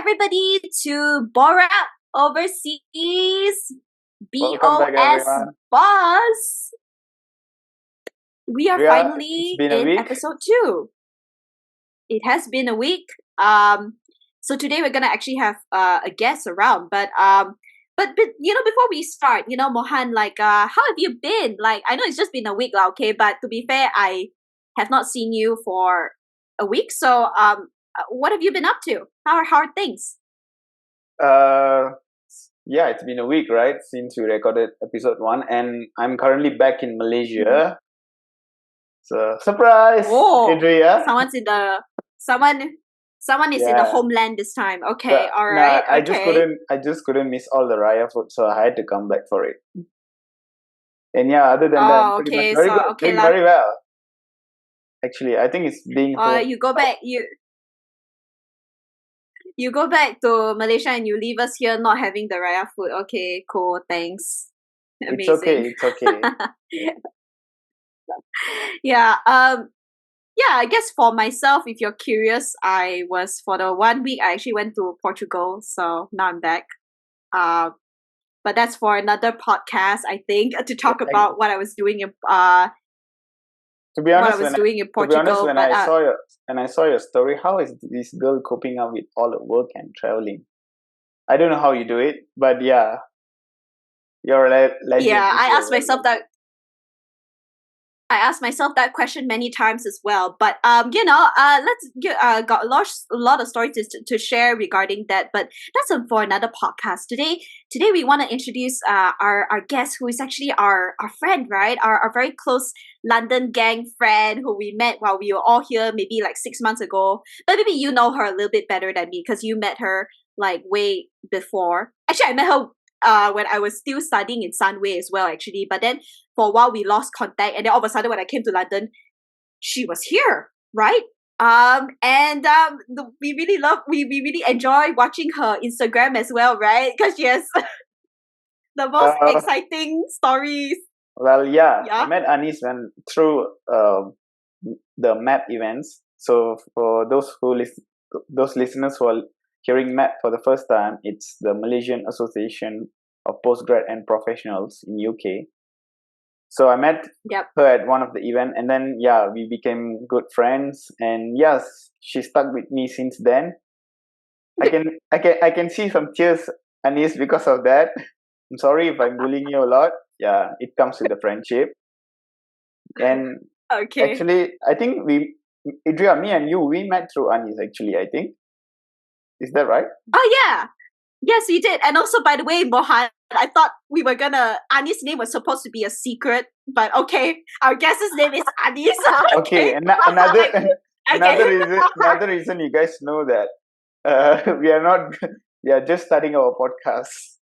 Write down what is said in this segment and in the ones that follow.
everybody to Borak Overseas, Welcome back, B.O.S. everyone. B.O.S. We are It's finally been a in week. episode 2. It has been a week. So today we're gonna actually have a guest around, but before we start, Mohan, how have you been? Like, I know it's just been a week, okay, but to be fair, I have not seen you for a week. So what have you been up to? How are things? Yeah, it's been a week, right, since we recorded episode 1, and I'm currently back in Malaysia. So, surprise, Oh, Adria. someone is in the homeland this time. Okay, But, all right. I Okay. just couldn't miss all the Raya food, so I had to come back for it. And yeah, other than that, Oh, pretty much okay. very So good, okay doing lah. very well. Actually, I think it's being home. You go back. You go back to Malaysia and you leave us here not having the Raya food. Okay, cool. Thanks. Amazing. It's okay. It's okay. Yeah. Yeah, I guess for myself, if you're curious, I was for the 1 week I actually went to Portugal, so now I'm back. But that's for another podcast, I think, to talk about what I was doing in To be honest, Portugal. when I saw your story, how is this girl coping up with all the work and traveling? I don't know how you do it, but yeah, you're a legend. Yeah, I asked myself that question many times as well. But let's got a lot of stories to share regarding that. But that's for another podcast. Today we want to introduce our guest, who is actually our friend, right? Our very close London gang friend who we met while we were all here, maybe like 6 months ago. But maybe you know her a little bit better than me because you met her like way before. Actually, I met her when I was still studying in Sunway as well, actually. But then for a while we lost contact, and then all of a sudden when I came to London, she was here, right? We really enjoy watching her Instagram as well, right? Because she has the most exciting stories. Well, yeah, I met Anis through the MAP events. So for those those listeners who are hearing MAP for the first time, it's the Malaysian Association of Postgrad and Professionals in UK. So I met her at one of the event, and then we became good friends, and yes, she stuck with me since then. I can see some tears, Anis, because of that. I'm sorry if I'm bullying you a lot. Yeah, it comes with the friendship. And actually, I think Idria, me and you, we met through Anis. Actually, I think, is that right? Oh yeah. Yes, we did. And also, by the way, Mohan, I thought Anis' name was supposed to be a secret, but okay, our guest's name is Anis. Okay, another reason you guys know that we are just starting our podcast.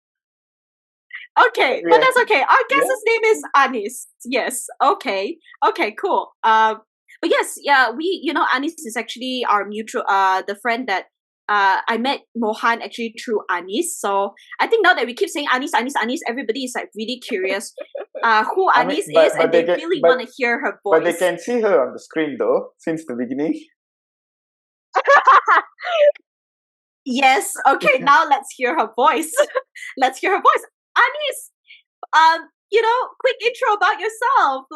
Okay, but that's okay. Our guest's name is Anis. Yes. Okay. Okay, cool. But yes, Anis is actually our mutual, the friend that I met Mohan actually through Anis. So I think now that we keep saying Anis, everybody is like really curious who Anis is, and they really want to hear her voice. But they can see her on the screen though, since the beginning. Yes. Okay, now let's hear her voice. Let's hear her voice. Anis, quick intro about yourself.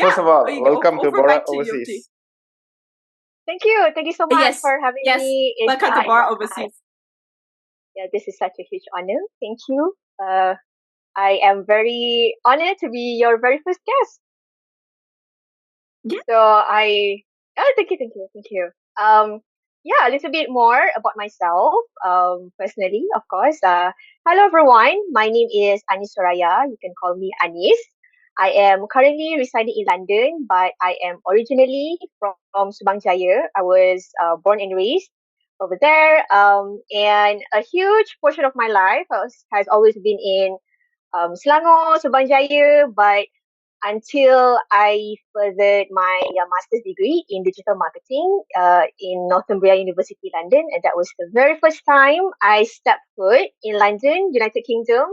First of all, welcome to Borak Overseas. Thank you so much for having me. Welcome to Borak Overseas. Yeah, this is such a huge honor. Thank you. I am very honored to be your very first guest. Yeah. So thank you. A little bit more about myself. Personally, of course. Hello everyone. My name is Anis Suraya. You can call me Anis. I am currently residing in London, but I am originally from Subang Jaya. I was born and raised over there. And a huge portion of my life has always been in Selangor, Subang Jaya, but until I furthered my master's degree in digital marketing in Northumbria University, London. And that was the very first time I stepped foot in London, United Kingdom,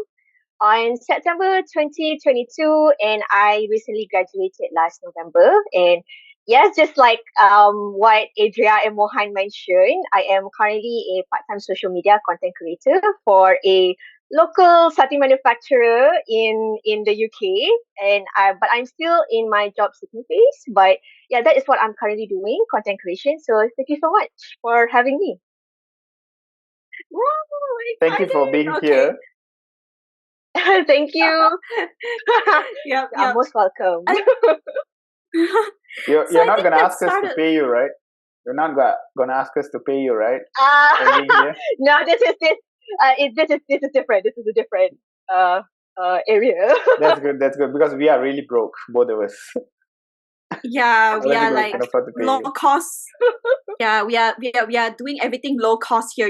on September 2022. And I recently graduated last November. And yes, just like what Adria and Mohan mentioned, I am currently a part-time social media content creator for a local satin manufacturer in the UK, and but I'm still in my job seeking phase. But yeah, that is what I'm currently doing, content creation. So thank you so much for having me. Woo, Thank you for exciting. being Okay. here. Thank you. Yep, You're yep. most welcome. I, so You're I not think gonna that ask us to started. pay you, right? You're not gonna ask us to pay you, right? Uh, For being here. no, this is different. This is a different uh area. That's good. That's good because we are really broke, both of us. Yeah, I we don't are think we like can afford to pay low you. cost. Yeah, we are doing everything low cost here.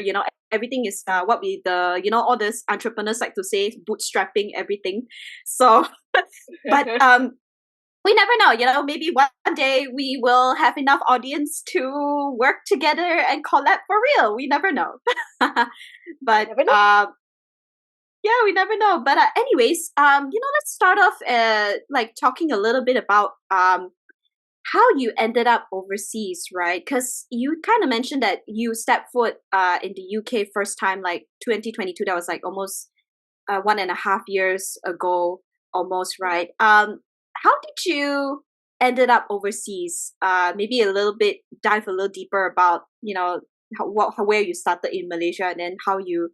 Everything is what we the all these entrepreneurs like to say bootstrapping everything. So, but we never know. Maybe one day we will have enough audience to work together and collab for real. We never know. But Never know. yeah, we never know. But anyways, let's start off like talking a little bit about how you ended up overseas, right? Because you kind of mentioned that you stepped foot in the UK first time like 2022. That was like almost 1.5 years ago, almost, right? How did you ended up overseas? Maybe a little bit dive a little deeper about where you started in Malaysia and then how you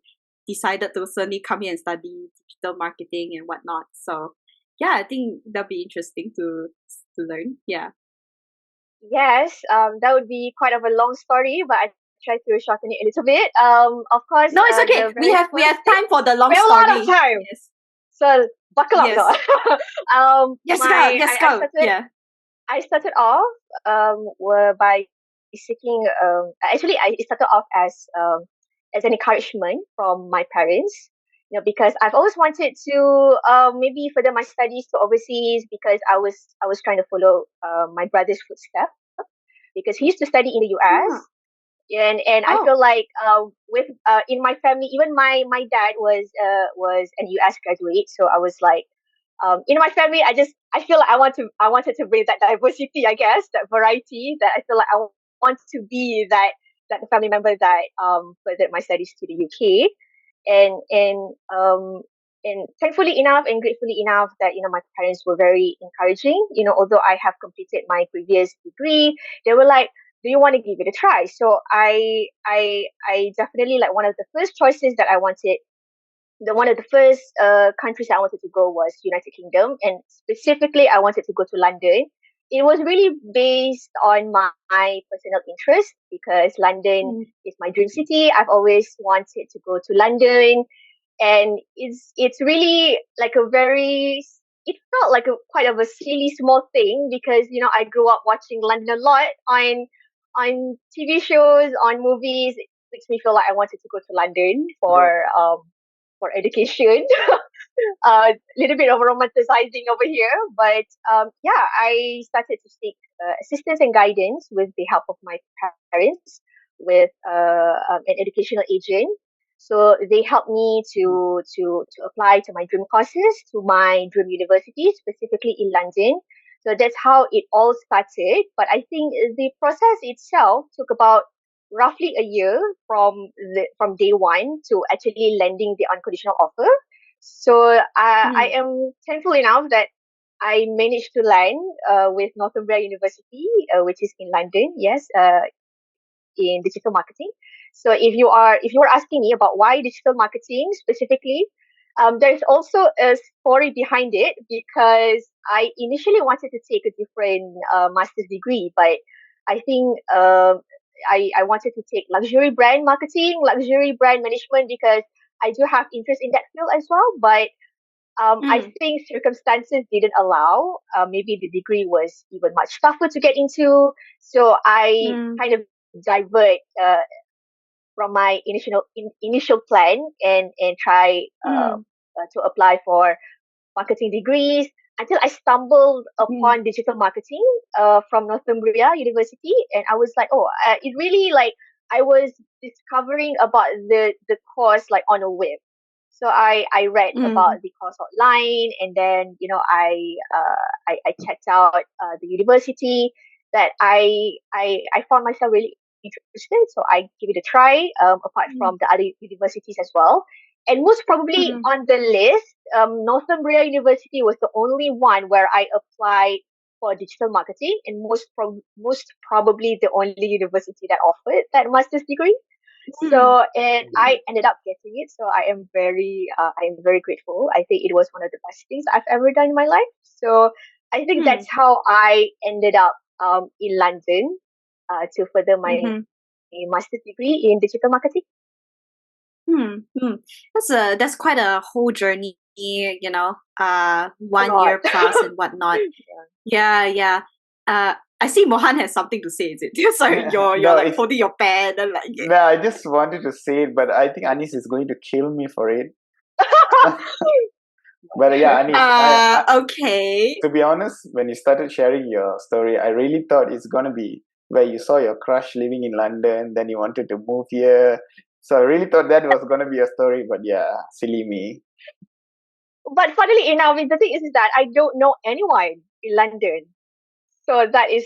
decided to suddenly come here and study digital marketing and whatnot. So yeah, I think that'd be interesting to learn. Yeah. Yes, that would be quite of a long story, but I try to shorten it a little bit. Of course, No, it's okay. the We very have we first have thing, time for the long we have a lot of story. time, Yes. so buckle up now. Yes. Yes, go. My Yes, I go. started Yeah. I started off by seeking actually I started off as an encouragement from my parents, because I've always wanted to maybe further my studies to overseas, because I was trying to follow my brother's footsteps, because he used to study in the US. Ah. And I Oh. feel like with in my family, even my dad was an US graduate, so I was like, in my family, I feel like I wanted to bring that diversity, I guess, that variety, that I feel like I want to be that family member that furthered my studies to the UK. And thankfully enough and gratefully enough that my parents were very encouraging. Although I have completed my previous degree, they were like, do you want to give it a try? So I definitely, like, one of the first choices that I wanted, one of the first countries I wanted to go was United Kingdom, and specifically I wanted to go to London. It was really based on my personal interest, because London Mm. is my dream city. I've always wanted to go to London, and it's really like a very, it felt like a quite of a silly small thing, because I grew up watching London a lot on TV shows, on movies. It makes me feel like I wanted to go to London Okay. for education. A little bit of romanticizing over here, but yeah, I started to seek assistance and guidance with the help of my parents, with an educational agent. So they helped me to apply to my dream courses, to my dream university, specifically in London. So that's how it all started. But I think the process itself took about roughly a year from day one to actually landing the unconditional offer. So I Mm. am thankful enough that I managed to land with Northumbria University, which is in London. Yes, in digital marketing. So if you are asking me about why digital marketing specifically, there's also a story behind it, because I initially wanted to take a different master's degree, but I think I wanted to take luxury brand marketing, luxury brand management, because I do have interest in that field as well. But I Mm. think circumstances didn't allow. Maybe the degree was even much tougher to get into. So I Mm. kind of divert from my initial plan, and try Mm. to apply for marketing degrees, until I stumbled Mm. upon digital marketing from Northumbria University, and I was like, oh, it really, like, I was discovering about the course like on a whim. So I read about Mm. the course online, and then I checked out the university, that I found myself really interested. So I give it a try, apart from the other universities as well. And most probably Mm-hmm. on the list, Northumbria University was the only one where I applied for digital marketing, and most probably the only university that offered that master's degree. So, and I ended up getting it. So I am very grateful. I think it was one of the best things I've ever done in my life. So I think Mm-hmm. that's how I ended up in London to further my Mm-hmm. master's degree in digital marketing. That's quite a whole journey, 1 year God. plus and whatnot. Yeah. I see Mohan has something to say. Is it? Sorry, you're No, like it's holding your pen and like. no. I just wanted to say it, but I think Anis is going to kill me for it. But yeah, Anis, Okay. to be honest, when you started sharing your story, I really thought it's gonna be where you saw your crush living in London, then you wanted to move here. So I really thought that was gonna be a story, but yeah, silly me. But funnily enough, the thing is that I don't know anyone in London. So that is,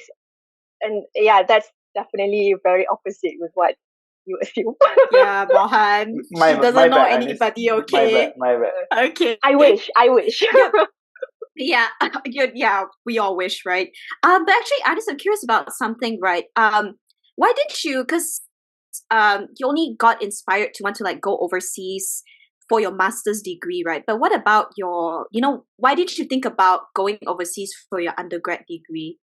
and yeah, that's definitely very opposite with what you assume. Yeah, Mohan. My She doesn't my know bad, Anis. anybody. My bad, Okay. my bad. Okay. I wish, I wish. Yep. Yeah, yeah, we all wish, right? But actually, Anis, I'm curious about something, right? Why didn't you? Because you only got inspired to want to like go overseas for your master's degree, right? But what about why did you think about going overseas for your undergrad degree?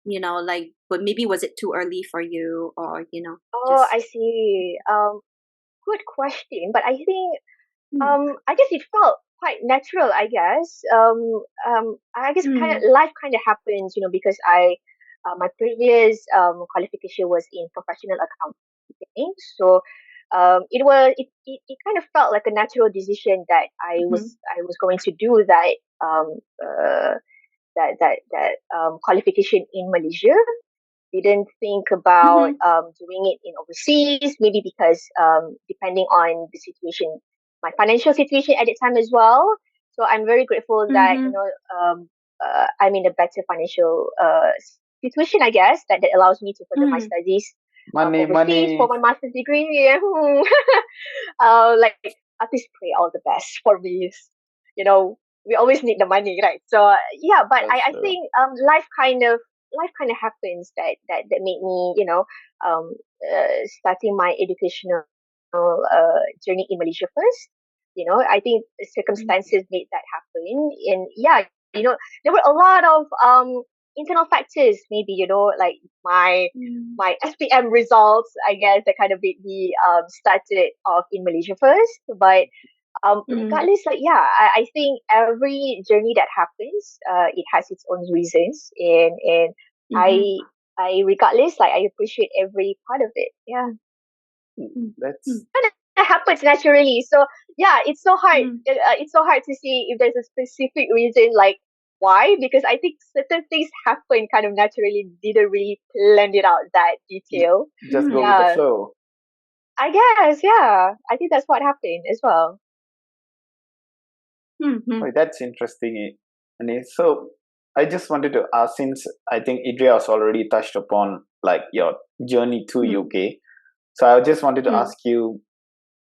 But maybe was it too early for you, or Oh, just. I see. Good question. But I think, Hmm. I guess it felt quite natural, I guess. I guess kind of Hmm. life kind of happens, because my previous qualification was in professional accounting. So, it kind of felt like a natural decision that Hmm. I was going to do that, qualification in Malaysia. Didn't think about Hmm. doing it in overseas, maybe because depending on the situation, my financial situation at the time as well. So I'm very grateful that Hmm. I'm in a better financial situation, I guess, that allows me to further my Hmm. studies Money, overseas for money. my master's degree. Yeah. Like, at least pray all the best for me. You know, we always need the money, right? So yeah, but That's I true. think life kind of happens that made me, um starting my educational journey in Malaysia first. I think the circumstances made that happen, and yeah, there were a lot of internal factors, maybe, like my Hmm. my SPM results, I guess, that kind of made me started off in Malaysia first. But Hmm. regardless, like, yeah, I think every journey that happens, it has its own reasons, and Hmm. I I regardless, like, I appreciate every part of it. Yeah, Hmm. That's it happens naturally. So yeah, it's so hard. Hmm. It's so hard to see if there's a specific reason, like why, because I think certain things happen kind of naturally. Didn't really plan it out that j- detail. just go Hmm. with the Yeah, flow. I guess. Yeah, I think that's what happened as well. Hmm. Hmm. Oh, that's interesting. And so I just wanted to ask, since I think Idria has already touched upon like your journey to Hmm. UK. So I just wanted to Hmm. ask you,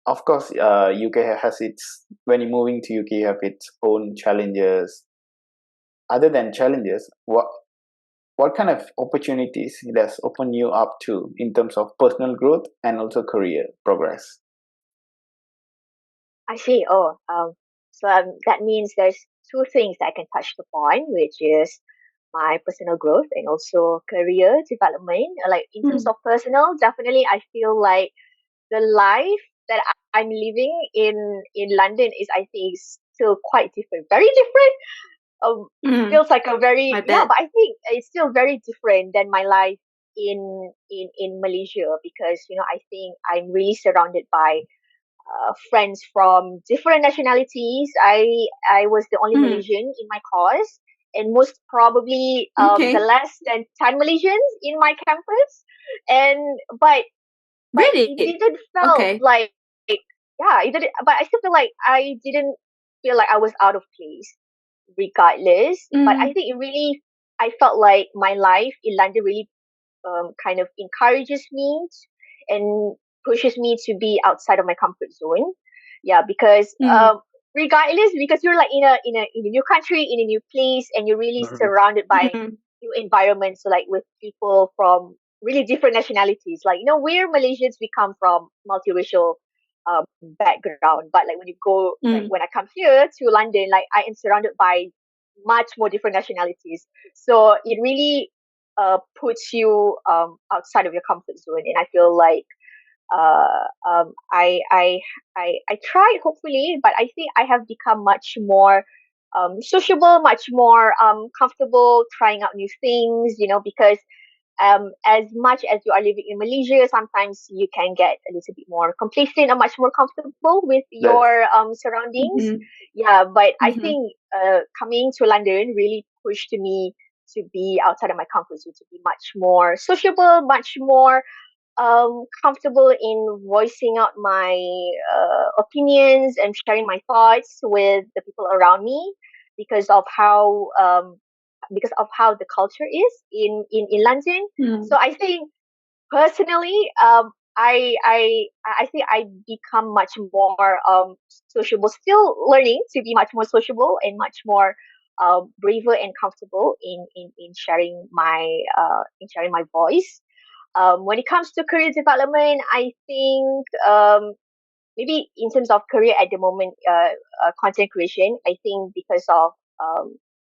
of course, UK has its, when you're moving to UK, you have its own challenges. Other than challenges, what kind of opportunities it has opened you up to in terms of personal growth and also career progress? I see. Oh, so that means there's two things that I can touch upon, which is my personal growth and also career development. Like, in terms Hmm. of personal, definitely I feel like the life that I'm living in London is, I think, still quite different, very different. Hmm. Feels like a I very, yeah, bet. but I think it's still very different than my life in Malaysia, because I think I'm really surrounded by friends from different nationalities. I was the only Hmm. Malaysian in my course, and most probably the Okay. less than 10 Malaysians in my campus. And but it Really? didn't felt Okay. like, yeah, it didn't. But I still feel like I didn't feel like I was out of place, regardless. But I Hmm. think it really I felt like my life in London really kind of encourages me and pushes me to be outside of my comfort zone. Yeah, because Mm. regardless, because you're like in a new country, in a new place, and you're really Mhm. surrounded by Mm. new environments, so like with people from really different nationalities. Like, we're Malaysians, we come from multiracial background, but like when you go, like Mm. when I come here to London, like I am surrounded by much more different nationalities. So it really puts you outside of your comfort zone, and I feel like uh, um, I, I I tried, hopefully, but I think I have become much more sociable, much more comfortable trying out new things. Because as much as you are living in Malaysia, sometimes you can get a little bit more complacent or much more comfortable with That your surroundings. Mhm. Yeah, but I Mhm. think coming to London really pushed me to be outside of my comfort zone, to be much more sociable, much more comfortable in voicing out my opinions and sharing my thoughts with the people around me because of how the culture is in London. Mm. So I think personally, I think I become much more sociable. Still learning to be much more sociable and much more braver and comfortable in sharing my voice. When it comes to career development, I think maybe in terms of career at the moment, content creation, I think because of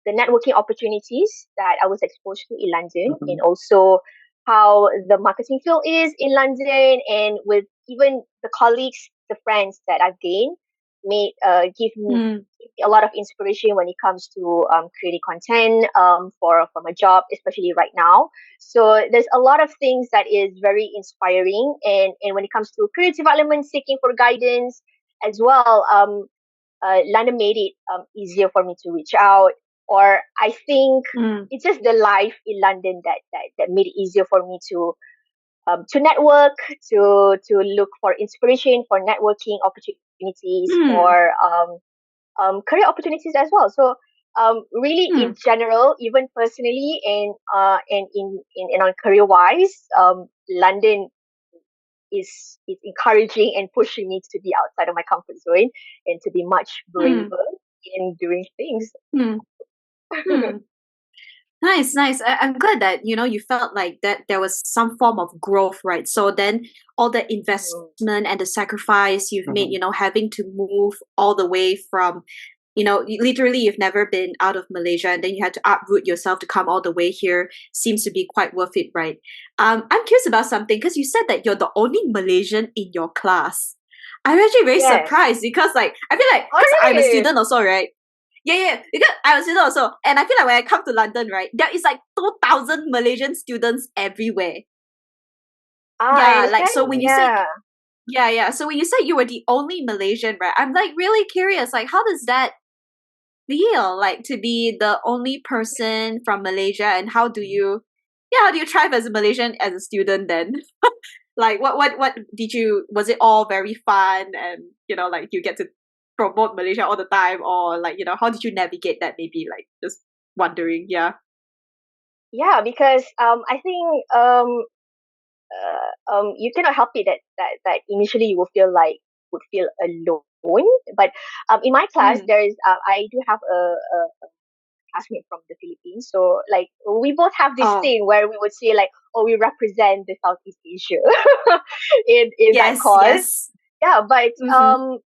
the networking opportunities that I was exposed to in London, and Mhm. also how the marketing field is in London, and with even the colleagues, the friends that I've gained, may Mm. give me a lot of inspiration when it comes to creating content for my job, especially right now. So there's a lot of things that is very inspiring, and when it comes to career development, seeking for guidance as well, London made it easier for me to reach out. Or I think Mm. it's just the life in London that made it easier for me to network, to look for inspiration, for networking opportunities, Mm. for career opportunities as well. So really, in Mm. general, even personally and in on career wise, London is encouraging and pushing me to be outside of my comfort zone and to be much Mm. braver in doing things. Mm. Mm. Nice, nice. I'm glad that you felt like that there was some form of growth, right? So then all the Mhm. investment and the sacrifice you've made, Mhm. having to move all the way from, literally you've never been out of Malaysia and then you had to uproot yourself to come all the way here seems to be quite worth it, right? I'm curious about something because you said that you're the only Malaysian in your class. I'm actually very Yes. surprised because like I feel like Oh, because I'm a really? student also, right? Yeah, yeah. Because I was student also, and I feel like when I come to London, right, there is like 2,000 Malaysian students everywhere. I Yeah, like understand. so when you say Yeah. yeah, yeah. So when you say you were the only Malaysian, right, I'm like really curious. Like, how does that feel like to be the only person from Malaysia, and how do you thrive as a Malaysian as a student then? Like, what did you? Was it all very fun, and like you get to promote Malaysia all the time, or like how did you navigate that? Maybe like just wondering. Yeah. Yeah, because I think you cannot help it that initially you will feel alone. But in my class, Mm. there is I do have a classmate from the Philippines. So like we both have this Oh, thing where we would say like, oh, we represent the Southeast Asia in that yes, course. yes. Yeah, but Mm-hmm.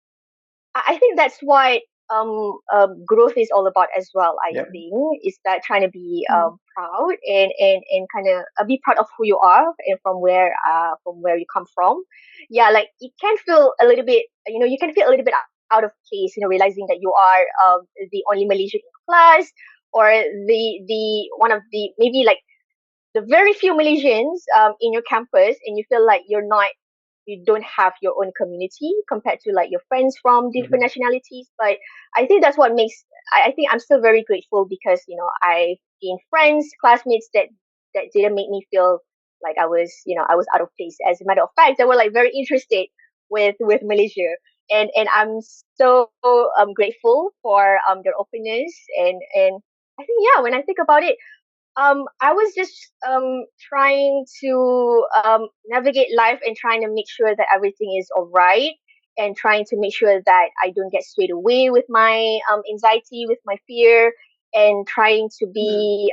I think that's what growth is all about as well. I Yep. think is that trying to be Mm. proud and kind of be proud of who you are and from where you come from. Yeah, like it can feel a little bit, you can feel a little bit out of place, realizing that you are the only Malaysian in class, or the one of the, maybe like the very few Malaysians in your campus, and you feel like you don't have your own community compared to like your friends from different Mhm. nationalities. But I think that's what makes, I think I'm still very grateful because I've gained friends, classmates that didn't make me feel like I was out of place. As a matter of fact, they were like very interested with Malaysia. And I'm so grateful for their openness. And I think, yeah, when I think about it, I was just trying to navigate life and trying to make sure that everything is all right, and trying to make sure that I don't get swayed away with my anxiety, with my fear, and trying to be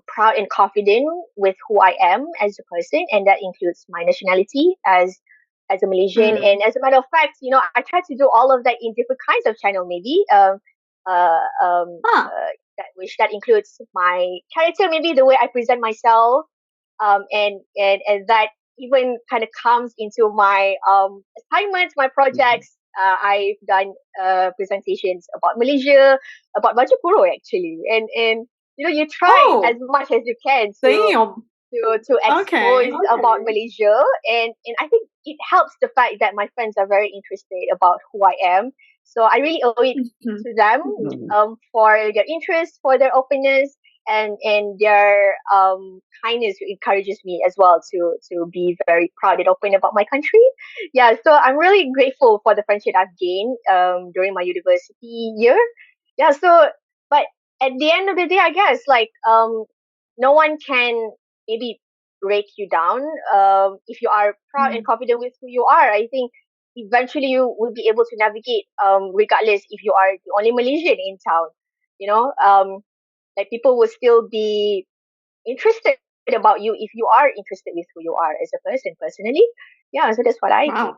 proud and confident with who I am as a person, and that includes my nationality as a Malaysian. Mm. And as a matter of fact, I try to do all of that in different kinds of channel, maybe. Uh, um, Huh. that includes my character, maybe the way I present myself, and that even kind of comes into my assignments, my projects. I've done presentations about Malaysia, about Baju Puro actually, and you try as Oh, much as you can damn. to Okay. expose about Malaysia, and I think it helps the fact that my friends are very interested about who I am. So I really owe it Mhm. to them for their interest, for their openness, and their kindness, who encourages me as well to be very proud and open about my country. Yeah, so I'm really grateful for the friendship I've gained during my university year. Yeah, so but at the end of the day, I guess like no one can maybe break you down if you are proud and Mm. confident with who you are. I think eventually you will be able to navigate regardless if you are the only Malaysian in town. You know, like people will still be interested about you if you are interested with who you are as a person personally. Yeah, so that's what I think. Wow.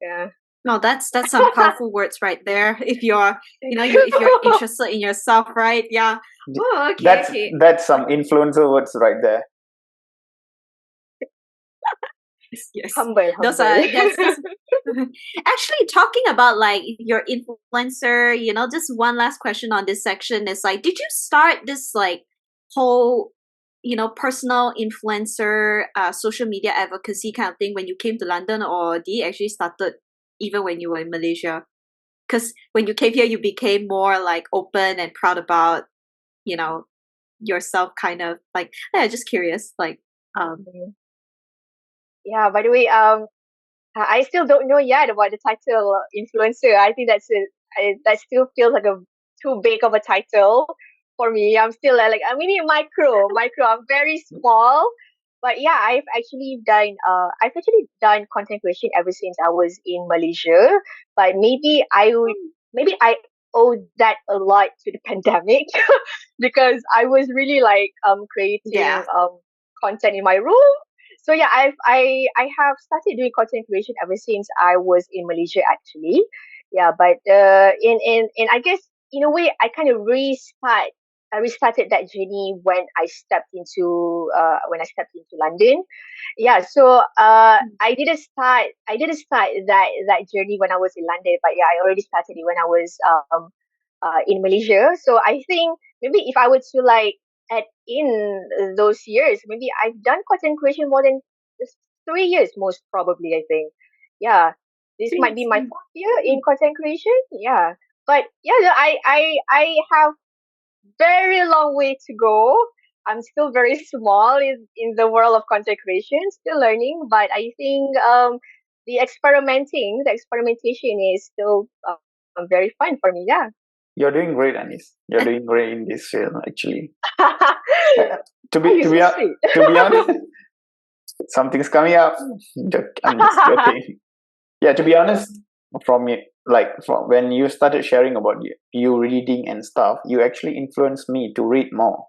Yeah. No, that's some powerful words right there. If you're, if you're interested in yourself, right? Yeah. Oh, okay, That's okay. that's some influencer words right there. Yes, yes. Humble, Those humble. are that's actually talking about like your influencer, just one last question on this section is like, did you start this like whole, personal influencer social media advocacy kind of thing when you came to London, or did you actually started even when you were in Malaysia? Because when you came here you became more like open and proud about, you know, yourself kind of like, yeah, just curious, like Mhm. Yeah, by the way, I still don't know yet about the title influencer. I think that still feels like a too big of a title for me. I'm still like maybe micro. I'm very small, but yeah, I've actually done content creation ever since I was in Malaysia. But maybe I owe that a lot to the pandemic because I was really like creating yeah. content in my room. So yeah, I have started doing content creation ever since I was in Malaysia actually. Yeah, but in I guess in a way I kind of I restarted that journey when I stepped into London. Yeah, so I didn't start that journey when I was in London, but yeah, I already started it when I was in Malaysia. So I think maybe if I were to like add in those years, maybe I've done content creation more than just 3 years, most probably. I think, yeah, this might be my fourth year in content creation. Yeah, but yeah, I have very long way to go. I'm still very small in the world of content creation, still learning. But I think the experimentation is still very fun for me. Yeah. You're doing great, Anis. You're doing great in this field, actually. To Oh, be you're to so be sweet. to be honest, something's coming up. I'm just joking. Yeah, to be honest, from it, like from when you started sharing about you reading and stuff, you actually influenced me to read more.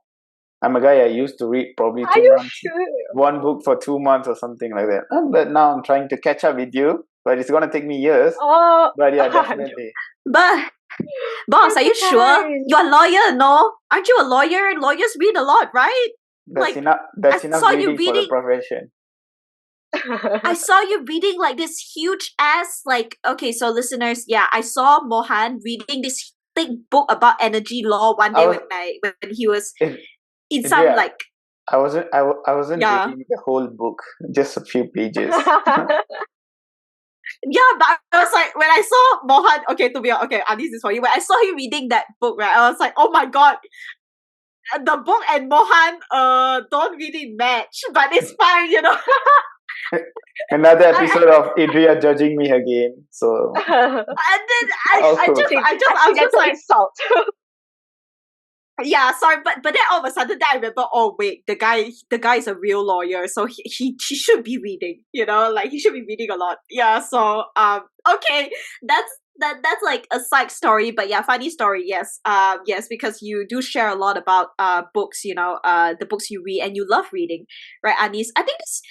I'm a guy I used to read probably Are two you months, sure? one book for 2 months or something like that. But now I'm trying to catch up with you, but it's gonna take me years. Oh, But yeah, you're definitely. But boss, are so you sure? kind. You're a lawyer, no? Aren't you a lawyer? Lawyers read a lot, right? That's Like enough. I That's enough saw you reading for the reading profession. I saw you reading like this huge ass, like, okay, so listeners, yeah, I saw Mohan reading this thick book about energy law one I day was, when he was if, in some yeah, like, I wasn't yeah. reading the whole book, just a few pages. Yeah, but I was like, when I saw Mohan, okay, to be honest, okay, this is for you. When I saw him reading that book, right, I was like, oh my god, the book and Mohan don't really match, but it's fine, you know. Another I, episode of Adria judging me again. So and then also, I was just Accidental like, insult. Yeah, sorry, but then all of a sudden, then I remember. Oh wait, the guy is a real lawyer, so he should be reading. Like he should be reading a lot. Yeah. So okay, that's like a side story, but yeah, funny story. Yes. Yes, because you do share a lot about books. The books you read and you love reading, right, Anis? I think this,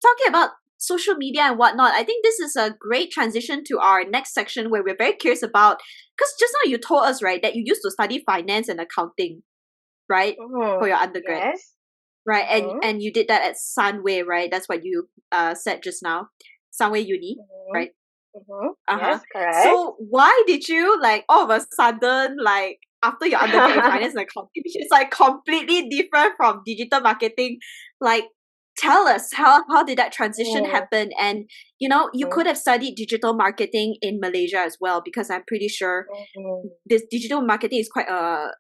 talking about social media and whatnot, I think this is a great transition to our next section where we're very curious about, because just now you told us, right, that you used to study finance and accounting, right, for your undergrad, Yes. right, and you did that at Sunway, right? That's what you said just now, Sunway Uni, right? Yes, correct. So why did you like all of a sudden, like after your undergrad in finance and accounting, which is like completely different from digital marketing, like tell us how did that transition happen? And you could have studied digital marketing in Malaysia as well, because I'm pretty sure this digital marketing is quite a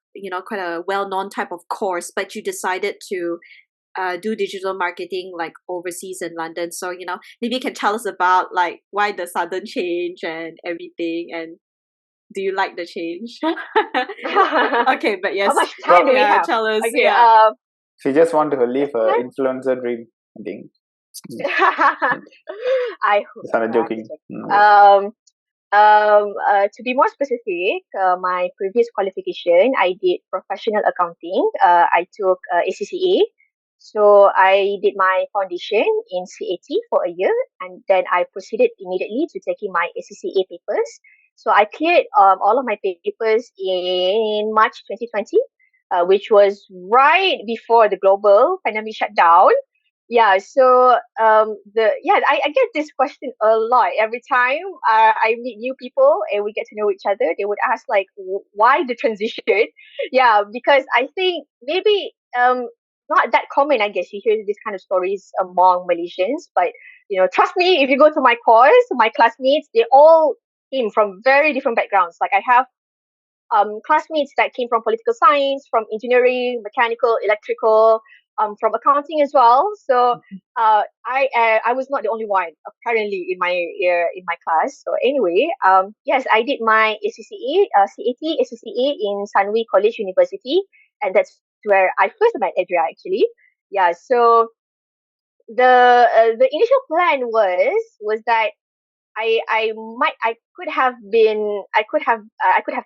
well-known type of course, but you decided to do digital marketing like overseas in London. So maybe you can tell us about like why the sudden change and everything, and do you like the change? Okay, but How yes, much time do we have? tell us. Okay. Yeah. She just want to live That her time. influencer dream, I think. I hope. Just I'm I'm joking. just joking. To be more specific, my previous qualification, I did professional accounting. I took ACCA. So I did my foundation in CAT for a year, and then I proceeded immediately to taking my ACCA papers. So I cleared all of my papers in March 2020, which was right before the global pandemic shutdown. Yeah, so I get this question a lot every time I meet new people and we get to know each other. They would ask like, why the transition? Yeah, because I think maybe not that common. I guess you hear these kind of stories among Malaysians, but trust me, if you go to my course, my classmates, they all came from very different backgrounds. Like I have classmates that came from political science, from engineering, mechanical, electrical, from accounting as well. So I was not the only one apparently in my class. So anyway, yes, I did my ACCA, CAT, ACCA in Sunway College University, and that's where I first met Adria actually. Yeah, so the initial plan was that I could have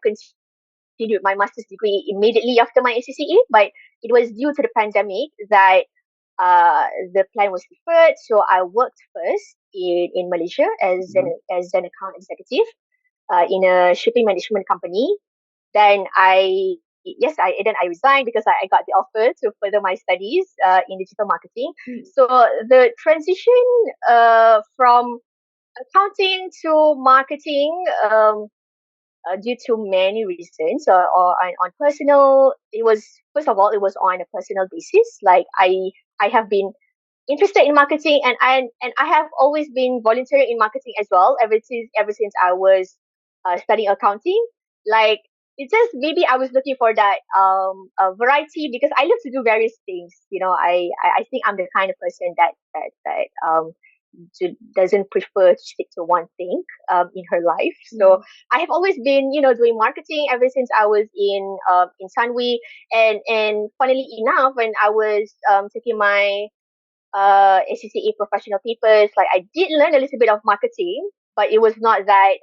continued my master's degree immediately after my ACCA, but it was due to the pandemic that the plan was deferred. So I worked first in Malaysia as an account executive in a shipping management company. Then I resigned because I got the offer to further my studies in digital marketing. So the transition from accounting to marketing, due to many reasons, or on personal, it was, first of all, it was on a personal basis. Like I have been interested in marketing, and I have always been volunteering in marketing as well, ever since I was studying accounting. Like it's just maybe I was looking for that variety, because I love to do various things. I think I'm the kind of person that doesn't prefer to stick to one thing in her life. So I have always been, doing marketing ever since I was in Sunway, and funnily enough, when I was taking my ACCA professional papers, like I did learn a little bit of marketing, but it was not that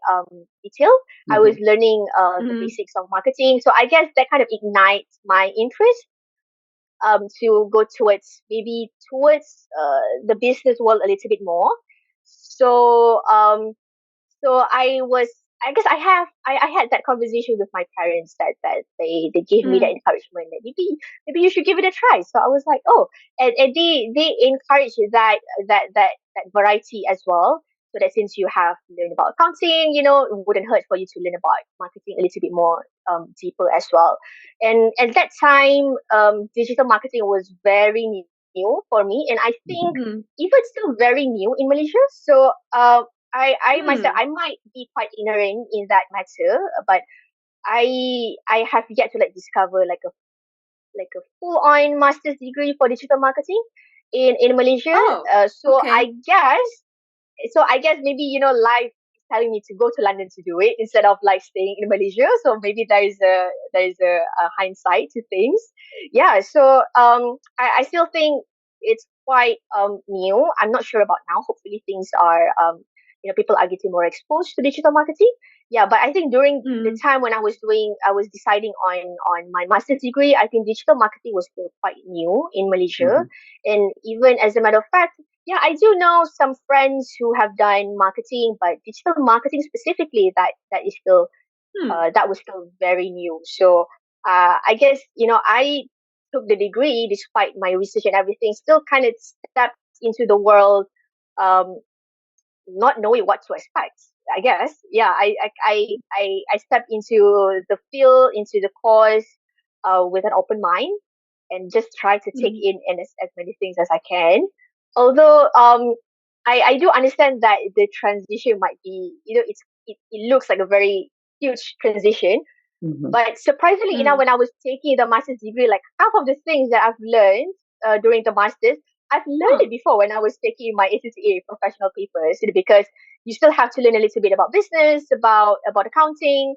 detailed. I was learning the basics of marketing, so I guess that kind of ignites my interest to go towards the business world a little bit more. So so I guess I had that conversation with my parents, that they gave me that encouragement that maybe you should give it a try. So I was like, oh, and they encouraged that variety as well. So that since you have learned about accounting, it wouldn't hurt for you to learn about marketing a little bit more deeper as well. And at that time, digital marketing was very new for me, and I think even still very new in Malaysia. So I myself, I might be quite ignorant in that matter, but I have yet to discover like a full on master's degree for digital marketing in Malaysia. Oh, So okay. I guess maybe life telling me to go to London to do it instead of like staying in Malaysia. So maybe there is a hindsight to things. Yeah. So I still think it's quite new. I'm not sure about now. Hopefully things are people are getting more exposed to digital marketing. Yeah, but I think during the time when I was deciding on my master's degree, I think digital marketing was still quite new in Malaysia. And even as a matter of fact, yeah, I do know some friends who have done marketing, but digital marketing specifically, that was still very new. So I guess I took the degree despite my research and everything, still kind of stepped into the world, um, not knowing what to expect. I guess, yeah, I stepped into the field, into the course, with an open mind and just try to take in as many things as I can. Although I do understand that the transition might be, it looks like a very huge transition. But surprisingly enough, when I was taking the master's degree, like half of the things that I've learned during the master's, I've learned it before when I was taking my ACCA professional papers, because you still have to learn a little bit about business, about accounting,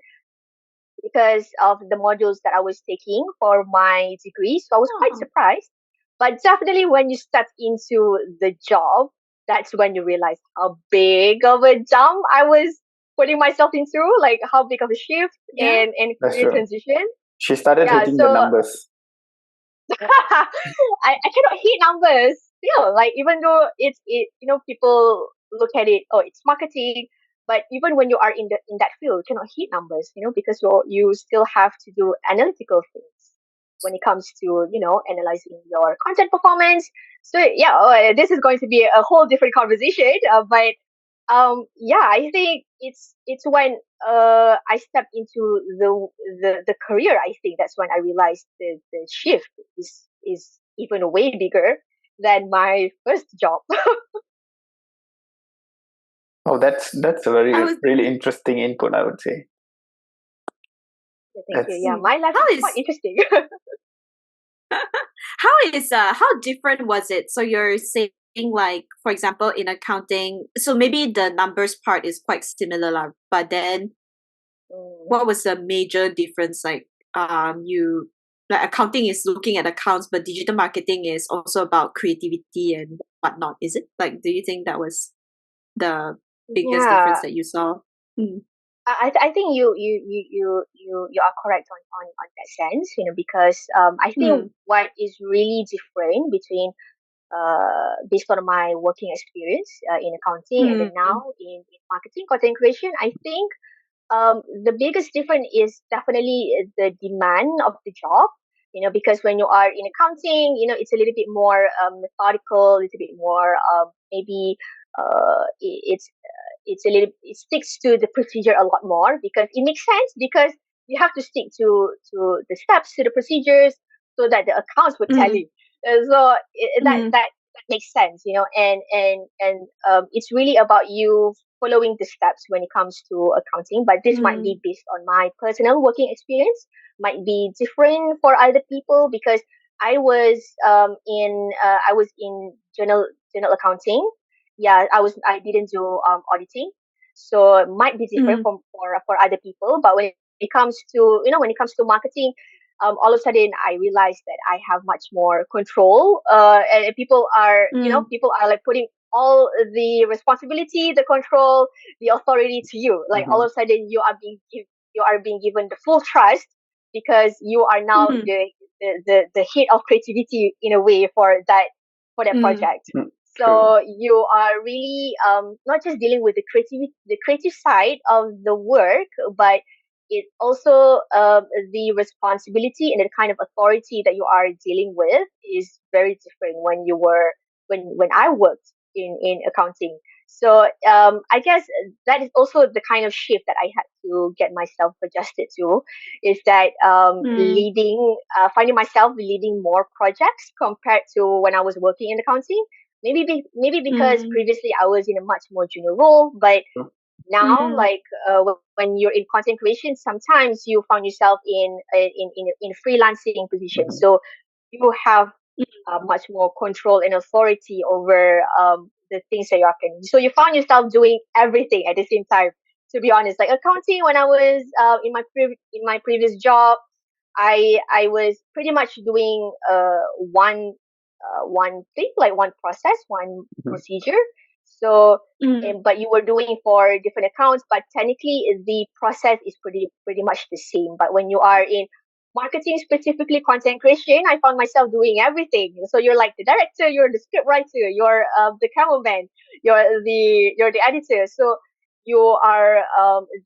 because of the modules that I was taking for my degree. So I was quite surprised. But definitely when you step into the job, that's when you realize how big of a jump I was putting myself into, like how big of a shift and That's career true. transition. She started Yeah, hitting the so numbers. I cannot hit numbers still. Like even though people look at it, oh, it's marketing, but even when you are in that field, you cannot hit numbers, because you still have to do analytical things when it comes to analyzing your content performance. So yeah, this is going to be a whole different conversation. But yeah, I think it's when I stepped into the career. I think that's when I realized the shift is even way bigger than my first job. Oh, that's a really interesting input, I would say. Thank you. Yeah, my life is quite interesting. How different was it? So you're saying, like, for example, in accounting, so maybe the numbers part is quite similar, but then what was the major difference? Like, you like accounting is looking at accounts, but digital marketing is also about creativity and whatnot. Is it? Like, do you think that was the biggest difference Yeah, that you saw? I think you are correct on that sense. Because I think what is really different between based on my working experience in accounting and then now in marketing content creation, I think the biggest difference is definitely the demand of the job. Because when you are in accounting, it's a little bit more methodical, a little bit more maybe it's a little it sticks to the procedure a lot more, because it makes sense, because you have to stick to the steps, to the procedures, so that the accounts would tally. So that makes sense, and it's really about you following the steps when it comes to accounting. But this might be based on my personal working experience, might be different for other people, because I was in journal accounting. Yeah, I didn't do auditing, so it might be different for other people. But when it comes to marketing, all of a sudden I realized that I have much more control, and people are like putting all the responsibility, the control, the authority to you. Like all of a sudden you are being given the full trust, because you are now the head of creativity in a way for that project. So you are really not just dealing with the creative side of the work, but it also the responsibility and the kind of authority that you are dealing with is very different when I worked in accounting. So I guess that is also the kind of shift that I had to get myself adjusted to, is that finding myself leading more projects compared to when I was working in accounting. Maybe because previously I was in a much more junior role, but now, like when you're in content creation, sometimes you find yourself in freelancing position. So you have much more control and authority over the things that you are doing. So you found yourself doing everything at the same time. to be honest. Like accounting, when I was in my previous job, I was pretty much doing one thing, like one process, one Mhm. procedure. So, Mm. but you were doing for different accounts, but technically the process is pretty much the same. But when you are in marketing, specifically content creation, I found myself doing everything. So you're like the director, you're the script writer, you're the cameraman, you're the editor. So you are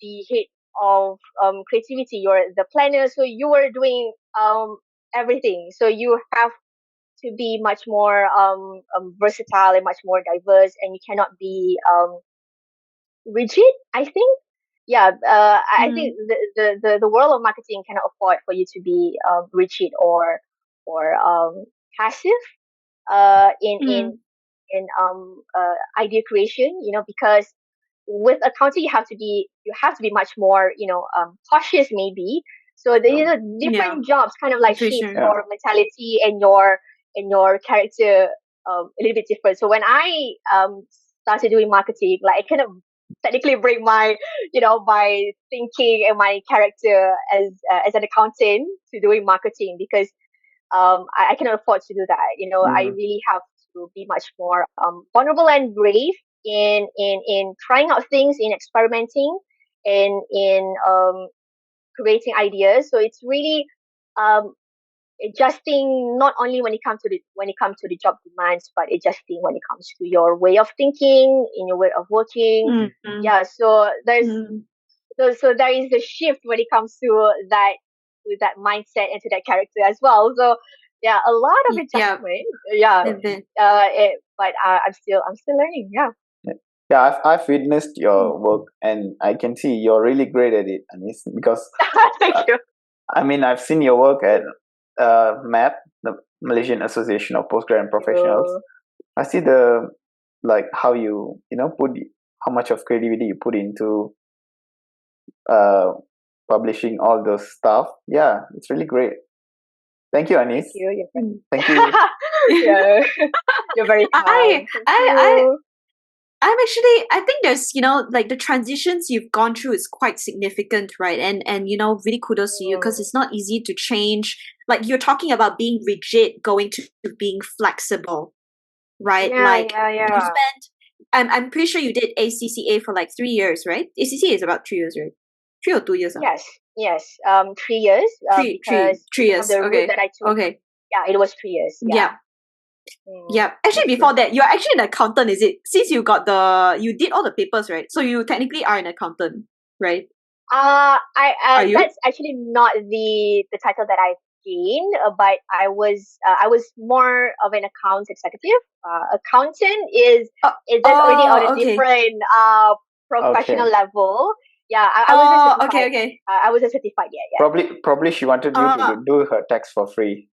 the head of creativity, you're the planner. So you were doing everything. So you have to be much more versatile and much more diverse, and you cannot be rigid, I think. Yeah, I Mm. think the world of marketing cannot afford for you to be rigid or passive uh, in in Mm. idea creation. Because with accounting you have to be much more cautious maybe. So the Yeah. Yeah, different jobs kind of like for shape sure. Yeah. your mentality and your character a little bit different. So when I started doing marketing, like I kind of technically bring my thinking and my character as an accountant to doing marketing, because I cannot afford to do that. I Mhm. really have to be much more vulnerable and brave in trying out things, in experimenting, and in creating ideas. So it's really um, adjusting, not only when it comes to the job demands, but adjusting when it comes to your way of thinking, in your way of working. Mm. Mm. Yeah, so there's Mm. so there is a shift when it comes to that mindset and to that character as well. So yeah, a lot of Yeah, adjustment. Yeah, a bit. but I'm still learning. Yeah. Yeah, yeah, I've witnessed your work, and I can see you're really great at it, Anis. Because Thank uh, you. I mean, I've seen your work at MAP, the Malaysian Association of Postgraduate Professionals. You. I see the like how put how much of creativity you put into uh publishing all those stuff. Yeah, it's really great. Thank you, Thank Anis. you. Mm. Thank you. Yeah, you're very I kind. Thank I you. I'm actually, I think there's, like the transitions you've gone through is quite significant, right? And really kudos to you, because Mm. it's not easy to change. Like you're talking about being rigid, going to being flexible, right? Yeah, Like yeah, you yeah. spent, I'm pretty sure you did ACCA for like 3 years, right? ACCA is about 3 years, right? 3 or 2 years, ah? Yes, yes. 3 years. Three, three, Because three of years. the route Okay, that I took. okay, Yeah, it was 3 years. Yeah. yeah, Mm. yeah. Actually, That's great. before that, you're actually an accountant, is it? Since you did all the papers, right? So you technically are an accountant, right? Are you? That's actually not the title that I gained, but I was more of an account executive. Accountant Oh, is just already on oh, a okay. different professional Okay. level. Yeah, I wasn't Oh, okay, certified. okay. I wasn't certified yet. Probably she wanted you Uh, to do her tax for free.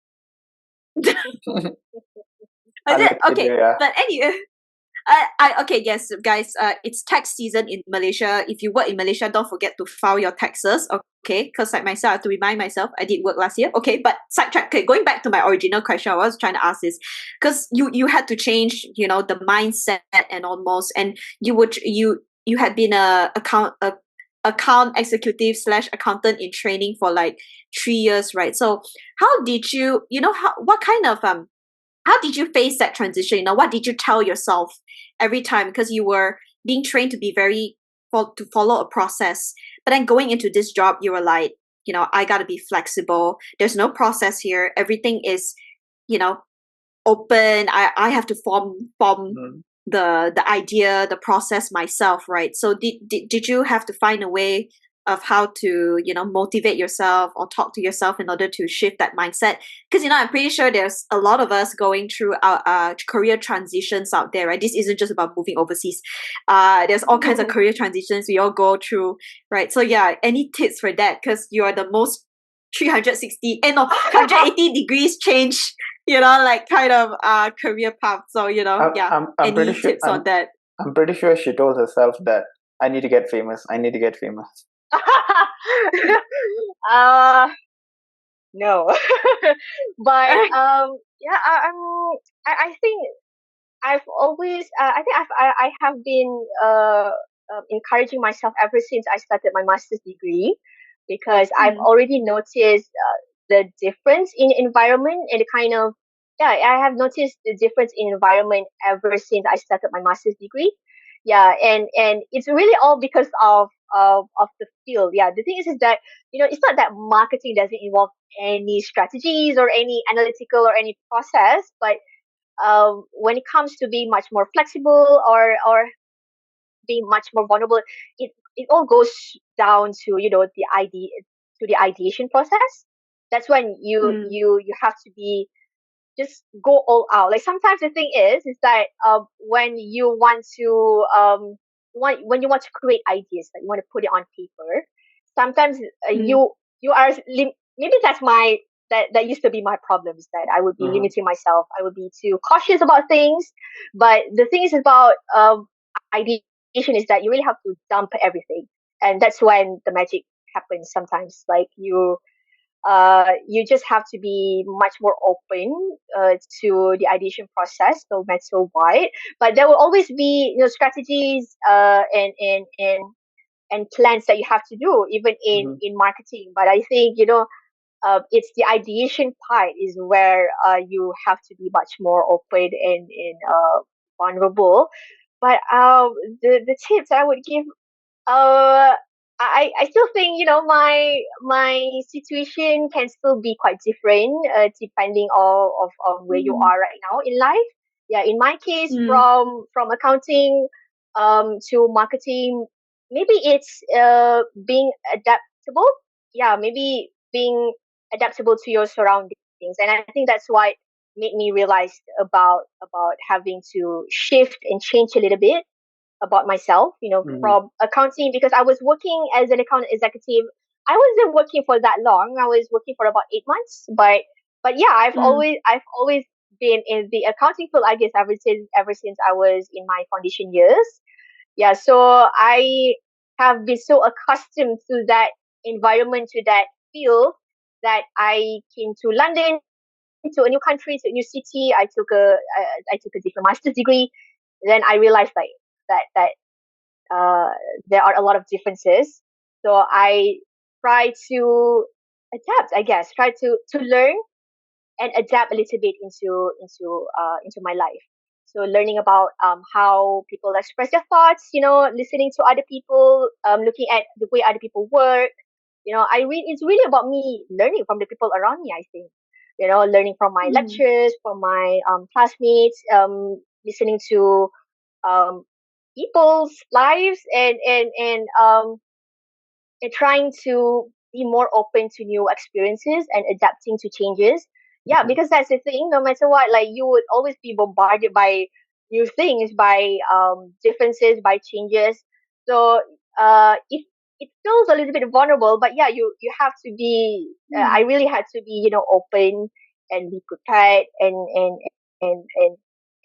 is it Unlucky, okay? yeah. But anyway, okay, yes, guys. It's tax season in Malaysia. If you work in Malaysia, don't forget to file your taxes. Okay, because like myself, I have to remind myself I did work last year. Okay, but sidetrack. Okay, going back to my original question, I was trying to ask is because you had to change, the mindset and almost, and you had been a account executive slash accountant in training for like 3 years, right? So how did you, what kind of how did you face that transition? What did you tell yourself every time? Because you were being trained to be to follow a process. But then going into this job, you were like, I gotta be flexible. There's no process here. Everything is, you know, open. I have to form Mm. the idea, the process myself, right? So did you have to find a way of how to motivate yourself or talk to yourself in order to shift that mindset? Because I'm pretty sure there's a lot of us going through our career transitions out there, right? This isn't just about moving overseas. There's all kinds of career transitions we all go through, right? So yeah, any tips for that? Because you are the most 360 no 180 degrees change, like kind of career path. So yeah, I'm pretty any sure tips on that? I'm pretty sure she told herself that I need to get famous. I need to get famous. uh, no. But yeah, I think I've always I think I have been encouraging myself ever since I started my master's degree, because I've already noticed the difference in environment and the kind of, yeah, I have noticed the difference in environment ever since I started my master's degree. Yeah, and it's really all because of the field. Yeah, the thing is that, it's not that marketing doesn't involve any strategies or any analytical or any process, but when it comes to being much more flexible or being much more vulnerable, it all goes down to, the ideation process. That's when you have to be, just go all out. Like, sometimes the thing is that when you want to when you want to create ideas, like you want to put it on paper, sometimes you are maybe that's my that used to be my problem, is that I would be limiting myself. I would be too cautious about things. But the thing is about ideation is that you really have to dump everything, and that's when the magic happens. Sometimes, like, you just have to be much more open to the ideation process, no matter what. But there will always be, strategies and plans that you have to do, even in marketing. But I think, it's the ideation part is where you have to be much more open and vulnerable. But the tips I would give, uh, I still think, my situation can still be quite different, depending of where you are right now in life. Yeah, in my case, from accounting to marketing, maybe it's being adaptable. Yeah, maybe being adaptable to your surroundings, and I think that's why made me realize about having to shift and change a little bit about myself, from accounting, because I was working as an account executive. I wasn't working for that long. I was working for about 8 months, but yeah, I've always been in the accounting field, I guess, ever since I was in my foundation years. Yeah, so I have been so accustomed to that environment, to that field, that I came to London, to a new country, to a new city. I took a different master's degree. Then I realized, like, that uh, there are a lot of differences. So I try to adapt, I guess, try to learn and adapt a little bit into my life. So learning about how people express their thoughts, listening to other people, looking at the way other people work. It's really about me learning from the people around me, I think. Learning from my lecturers, from my classmates, listening to um, people's lives, and trying to be more open to new experiences and adapting to changes. Yeah, because that's the thing. No matter what, like, you would always be bombarded by new things, by differences, by changes. So it feels a little bit vulnerable, but yeah, you have to be. I really had to be, open and be prepared, and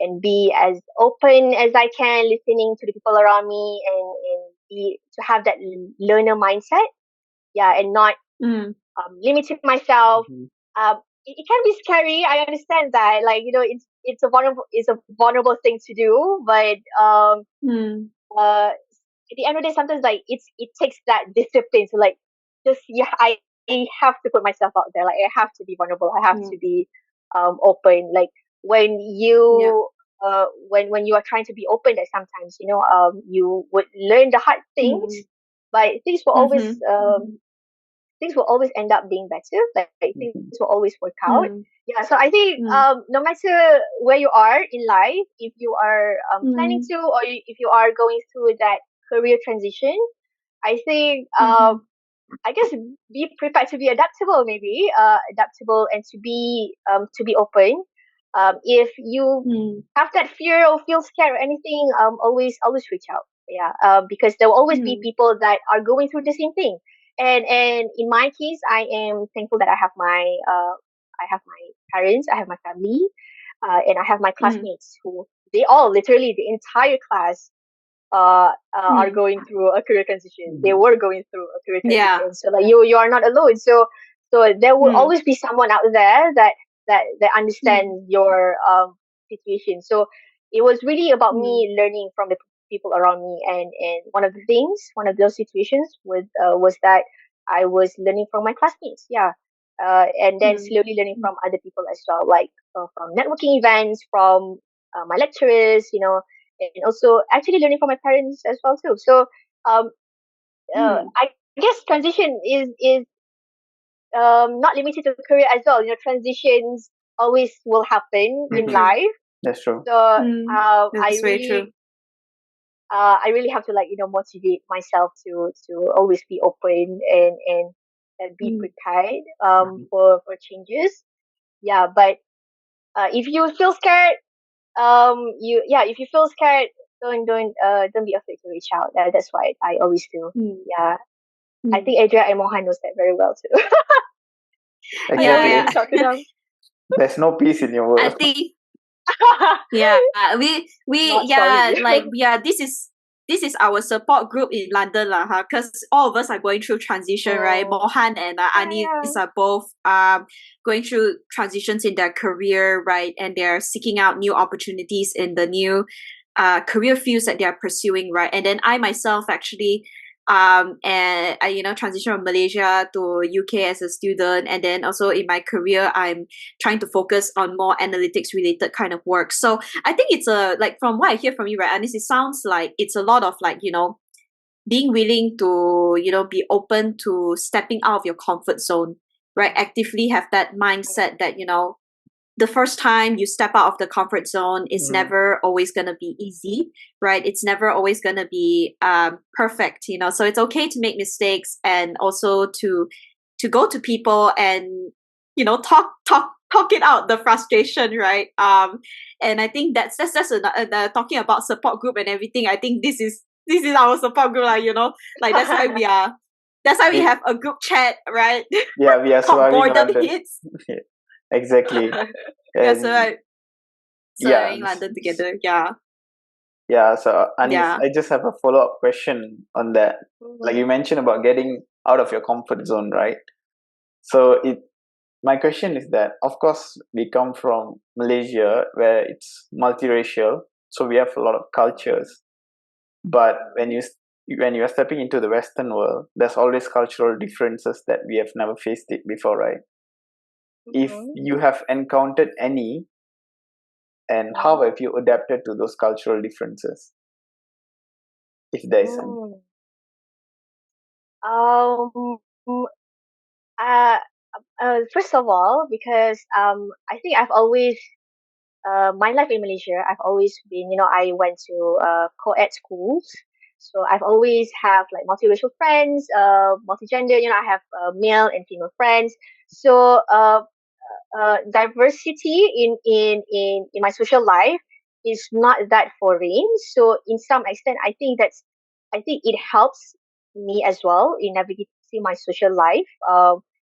and be as open as I can, listening to the people around me, and be to have that learner mindset. Yeah, and not limiting myself. It can be scary. I understand that. Like, it's a vulnerable thing to do, but at the end of the day, sometimes, like, it takes that discipline to, like, just, yeah, I have to put myself out there. Like, I have to be vulnerable. I have to be open. Like, when you when you are trying to be open, that sometimes, you would learn the hard things, but things will always end up being better. Like, things will always work out. Yeah, so I think no matter where you are in life, if you are planning to, or if you are going through that career transition, I think I guess be prepared to be adaptable, maybe adaptable, and to be open. If you have that fear or feel scared or anything, always reach out. Yeah, because there will always be people that are going through the same thing. And in my case, I am thankful that I have my parents, I have my family, and I have my classmates, who, they all, literally the entire class, are going through a career transition. They were going through a career transition. So, like, you are not alone. So there will always be someone out there that understands your situation. So it was really about me learning from the people around me, and one of those situations was that I was learning from my classmates. Yeah. And then slowly learning from other people as well, like from networking events, from my lecturers, and also actually learning from my parents as well too. So I guess transition is not limited to career as well. Transitions always will happen in life. That's true. So That's very true. I really have to motivate myself to always be open and be prepared for changes. Yeah, but if you feel scared, if you feel scared, don't be afraid to reach out. That's what I always do. Yeah, I think Adria and Mohan knows that very well too. I always talk to them. There's no peace in your world. I think this is our support group in London because all of us are going through transition, right? Mohan and Anis are both going through transitions in their career, right? And they're seeking out new opportunities in the new career fields that they are pursuing, right? And then I myself actually and I transition from Malaysia to UK as a student, and then also in my career I'm trying to focus on more analytics related kind of work. So I think it's from what I hear from you, right, Anis, it sounds like it's a lot of being willing to be open to stepping out of your comfort zone, right? Actively have that mindset that the first time you step out of the comfort zone is never always going to be easy, right? It's never always going to be perfect, so it's okay to make mistakes, and also to go to people and talk it out, the frustration, right? And I think that's talking about support group and everything. I think this is our support group, that's why we have a group chat, right? Yeah, we are called surviving Boredom London. Hits. Exactly. Surviving London together. Yeah, so Anis, I just have a follow-up question on that. Like you mentioned about getting out of your comfort zone, right? So my question is that, of course, we come from Malaysia where it's multiracial, so we have a lot of cultures. But when you are stepping into the Western world, there's always cultural differences that we have never faced it before, right? If you have encountered any, and how have you adapted to those cultural differences, if there is any? First of all, because I think I've always my life in Malaysia, I've always been, I went to co-ed schools. So I've always have like multiracial friends, multigender, I have male and female friends. So diversity in my social life is not that foreign. So in some extent, I think it helps me as well in navigating my social life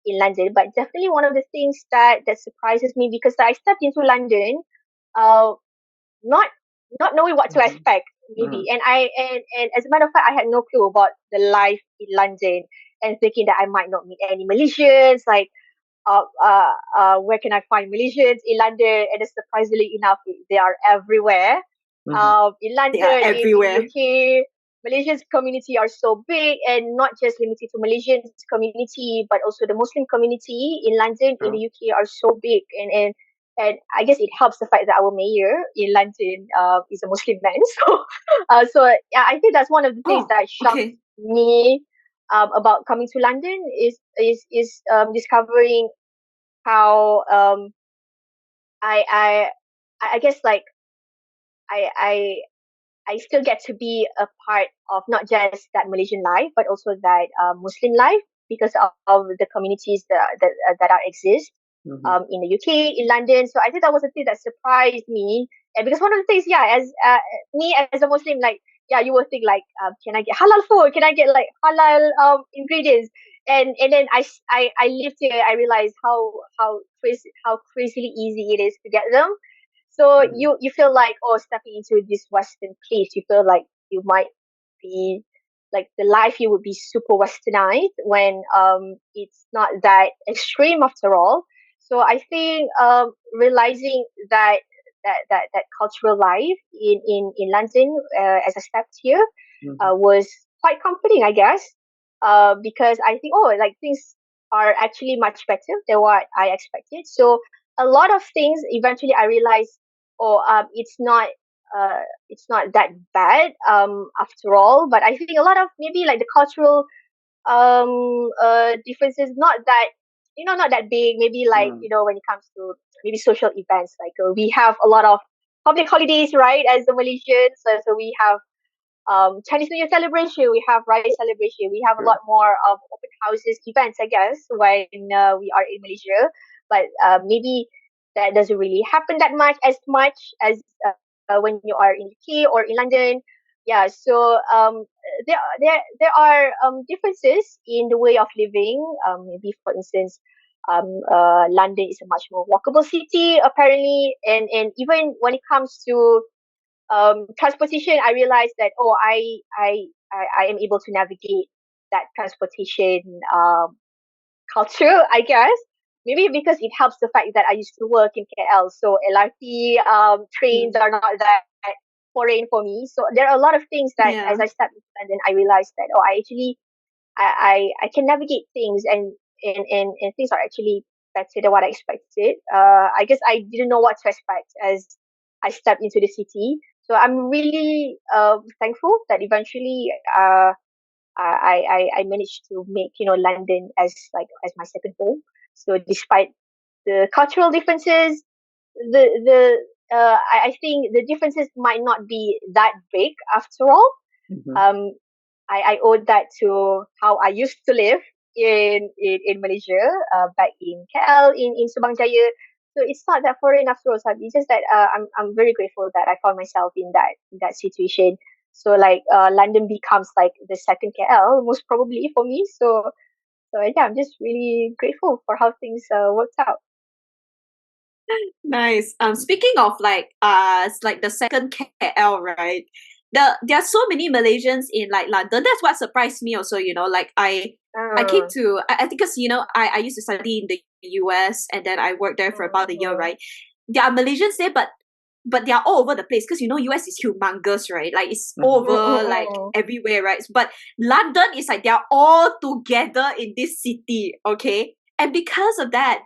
in London. But definitely one of the things that surprises me, because I stepped into London uh, not knowing what to expect maybe, and as a matter of fact, I had no clue about the life in London, and thinking that I might not meet any Malaysians, like where can I find Malaysians in London? And surprisingly enough, they are everywhere. In London, in UK, Malaysian community are so big, and not just limited to Malaysian community, but also the Muslim community in London, in the UK are so big, and I guess it helps the fact that our mayor in London is a Muslim man. So yeah, I think that's one of the things that shocked me about coming to London is discovering how I guess like I still get to be a part of not just that Malaysian life, but also that Muslim life, because of the communities that are exist in the UK, in London. So I think that was a thing that surprised me, and because one of the things, as me as a Muslim, like you will think like, can I get halal food? Can I get like halal ingredients? And then I lived here. I realized how crazily easy it is to get them. So you feel like, stepping into this Western place, you feel like you might be like the life you would be super westernized, when it's not that extreme after all. So I think realizing that that cultural life in London as I stepped here Mm-hmm. was quite comforting, I guess, because I think, oh, like things are actually much better than what I expected. So a lot of things eventually I realized, oh, it's not that bad after all. But I think a lot of maybe like the cultural differences not that, not that big, maybe like, Mm. when it comes to maybe social events, like we have a lot of public holidays, right, as the Malaysians. So we have Chinese New Year celebration, we have Raya celebration, we have a lot Sure. more of open houses events, I guess, when we are in Malaysia. But maybe that doesn't really happen that much as when you are in UK or in London. Yeah, so there are differences in the way of living. Maybe for instance, London is a much more walkable city apparently, and even when it comes to transportation, I realized that, oh, I am able to navigate that transportation culture, I guess. Maybe because it helps the fact that I used to work in KL, so LRT trains Mm. are not that foreign for me. So there are a lot of things that Yeah. as I stepped into London, I realized that, oh, I actually I can navigate things, and things are actually better than what I expected. I guess I didn't know what to expect as I stepped into the city. So I'm really thankful that eventually I managed to make, London as my second home. So despite the cultural differences, I think the differences might not be that big after all. Mm-hmm. Um, I owed that to how I used to live in Malaysia, back in KL, in Subang Jaya. So it's not that foreign after all. So it's just that I'm very grateful that I found myself in that situation. So like London becomes like the second KL most probably for me. So yeah, I'm just really grateful for how things worked out. Nice. Speaking of it's like the second KL, right? There are so many Malaysians in like London. That's what surprised me also, like I came Uh, to I think because I used to study in the US and then I worked there for about a year, uh, right? There are Malaysians there, but they are all over the place because US is humongous, right? Like it's Mm-hmm. over like everywhere, right? But London is like they're all together in this city, okay? And because of that,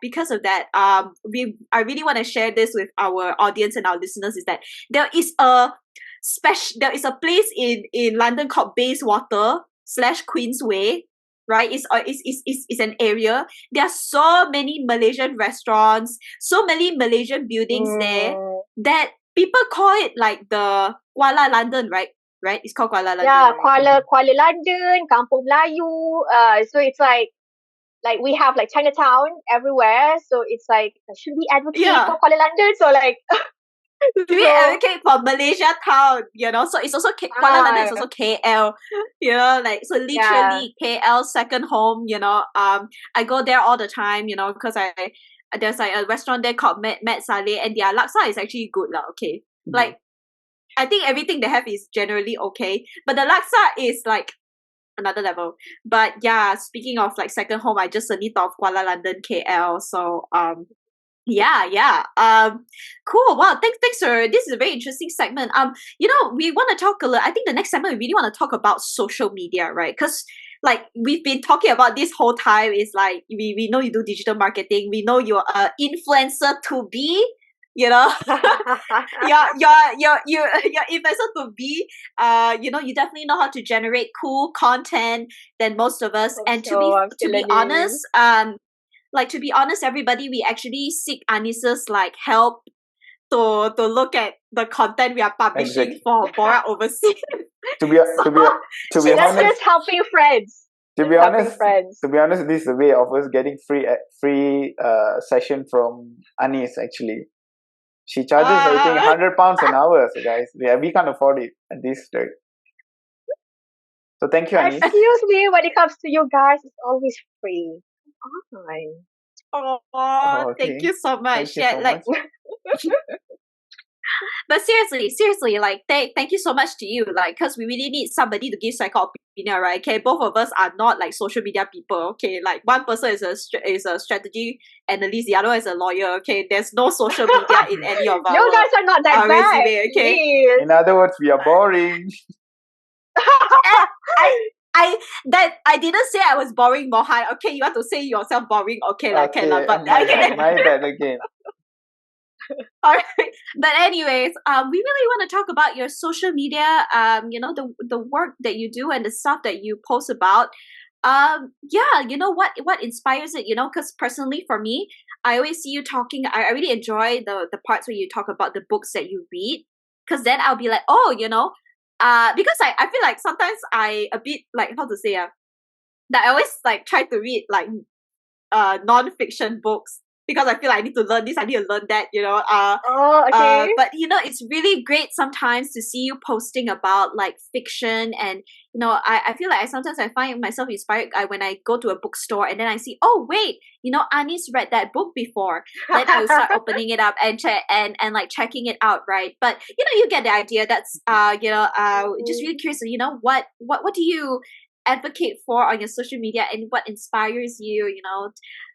I really want to share this with our audience and our listeners is that there is a place in London called Bayswater / Queensway, right? It's an area. There are so many Malaysian restaurants, so many Malaysian buildings there mm, that people call it like the Kuala London, right? Right? It's called Kuala London, yeah, right? Mm-hmm. Kuala London, Kampung Melayu. So it's like we have like Chinatown everywhere. So it's like, should we advocate Yeah. for Kuala London? So like, Do we so advocate for Malaysia town? So it's also Kuala London is also KL. Like so yeah, literally KL second home. I go there all the time. Because there's like a restaurant there called Met Saleh, and their laksa is actually good lah. Okay, Mm-hmm. like I think everything they have is generally okay, but the laksa is like another level. But yeah, speaking of like second home, I just suddenly thought of Kuala London, KL. So yeah. Cool. Wow. Thanks, sir. This is a very interesting segment. We want to talk a little. I think the next segment we really want to talk about social media, right? Because like we've been talking about this whole time is like we know you do digital marketing. We know you're a influencer to be. You know, you're influencer to be. You definitely know how to generate cool content than most of us. hope And to so. be I'm to still be learning. honest, to be honest, everybody, we actually seek Anis's like help to look at the content we are publishing Exactly. for Borak Overseas. To be So to be to be she's That's honest, just helping friends. to Just be helping honest, friends. this is a way of us getting free session from Anis actually. She charges, I think, uh, £100 an hour. So guys, we can't afford it at this rate. So thank you, Anis. Excuse me, when it comes to you guys, it's always free. Come oh, Oh, thank okay. you so much. Thank you Yeah, so like much. But seriously, like thank you so much to you, like, because we really need somebody to give second opinion, right? Okay, both of us are not like social media people. Okay, like one person is a strategy analyst, the other one is a lawyer. Okay, there's no social media in any of You guys are not that our bad. resume. Okay, Please. In other words, we are boring. I didn't say I was boring, Mohan. Okay, you want to say yourself boring? Okay, like can Okay, but my bad again. all right. But anyways, we really want to talk about your social media, the work that you do and the stuff that you post about. Yeah, you know what inspires it, because personally for me, I always see you talking. I really enjoy the parts where you talk about the books that you read, because then I'll be like, oh, because I feel like sometimes I a bit like, how to say, that I always like try to read like non-fiction books because I feel like I need to learn this, I need to learn that, Oh, okay. but it's really great sometimes to see you posting about like fiction, and I feel like I find myself inspired when I go to a bookstore and then I see, oh wait, Anis read that book before. Then I will start opening it up and check and like checking it out, right? But you get the idea. That's just really curious. What do you advocate for on your social media, and what inspires you,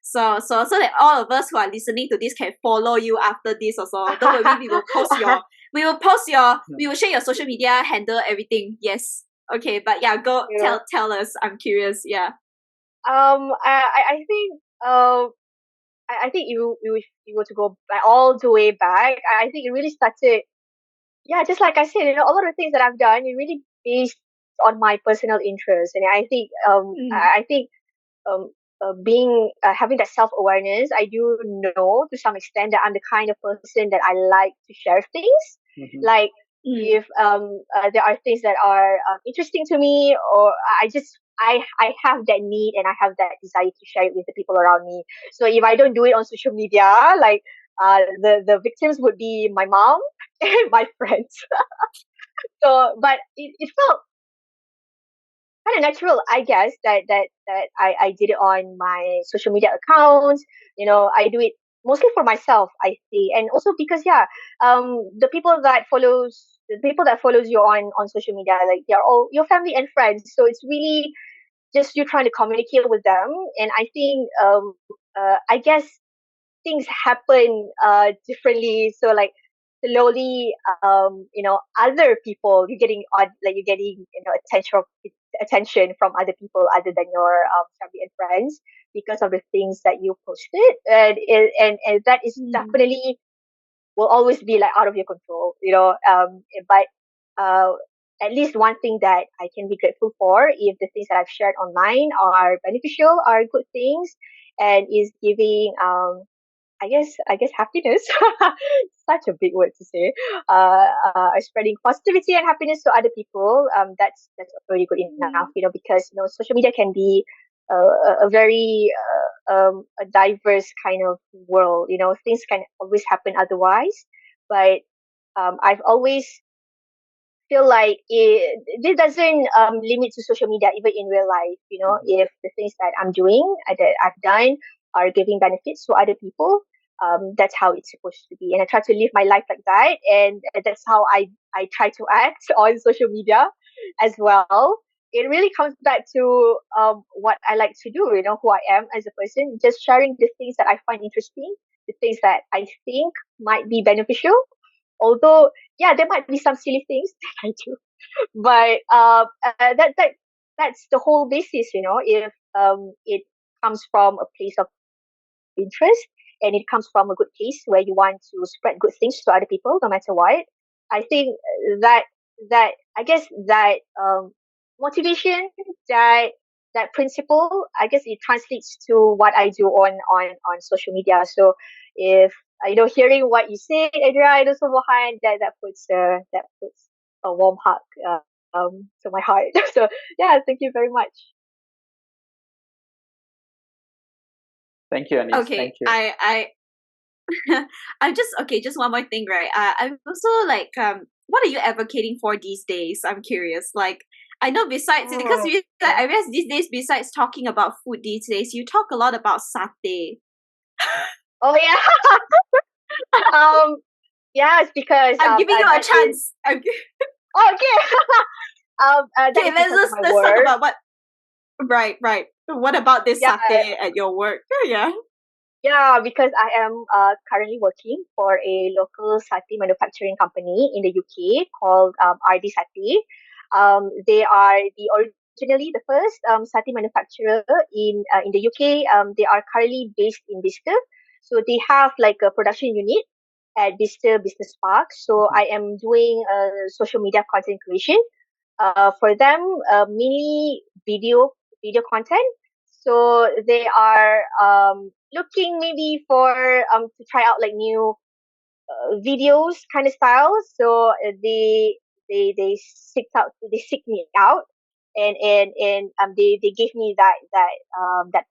so that all of us who are listening to this can follow you after this also. Don't worry, we will share your social media handle, everything. Yes. Okay, but yeah, go Yeah. tell us. I'm curious. Yeah. I think I think you were to go back, all the way back. I think it really started. Yeah, just like I said, a lot of things that I've done, it really based on my personal interest, and Mm. I think um being having that self awareness, I do know to some extent that I'm the kind of person that I like to share things. Mhm. Like Mm. if there are things that are interesting to me, or I have that need and I have that desire to share it with the people around me. So if I don't do it on social media, like the victims would be my mom and my friends. So, but it felt kind of natural, I guess, that I did it on my social media accounts. I do it mostly for myself, I see, and also because the people that follows you on social media, like they're all your family and friends. So it's really just you trying to communicate with them, and I think I guess things happen differently. So like slowly, other people you're getting attention from other people other than your family and friends because of the things that you posted, and that is Mm. definitely will always be like out of your control, but uh at least one thing that I can be grateful for, if the things that I've shared online are beneficial, are good things, and is giving I guess happiness. Such a big word to say. Spreading positivity and happiness to other people. That's already good enough. Because social media can be a very a diverse kind of world. Things can always happen otherwise, but I've always feel like this doesn't limit to social media, even in real life. If the things that I'm doing, that I've done, are giving benefits to other people, that's how it's supposed to be. And I try to live my life like that, and that's how I try to act on social media as well. It really comes back to what I like to do, who I am as a person, just sharing the things that I find interesting, the things that I think might be beneficial. Although, yeah, there might be some silly things that I do, but that's the whole basis. If it comes from a place of interest, and it comes from a good place where you want to spread good things to other people, no matter what. I think that that I guess that motivation, that that principle, I guess it translates to what I do on social media. So if hearing what you say, Adria, and also behind that, that puts a warm hug to my heart. So yeah, thank you very much. Thank you, Anis. Thank Okay, you. I'm just okay. Just one more thing, right? I'm also like, what are you advocating for these days? I'm curious. Like, I know besides because Oh, I realize these days, besides talking about food these days, you talk a lot about satay. oh yeah. um Yes, because I'm giving you a that is chance. okay. That Okay, is because of my let's talk work. about what. Right, right. What about this Yeah, satay at your work? Yeah. yeah, because I am currently working for a local satay manufacturing company in the UK called RD Satay. They are originally the first satay manufacturer in the UK. They are currently based in Bicester, so they have like a production unit at Bicester Business Park. So I am doing social media content creation for them, mainly video content. So they are looking maybe for to try out like new videos kind of styles. So they seek me out, and they gave me that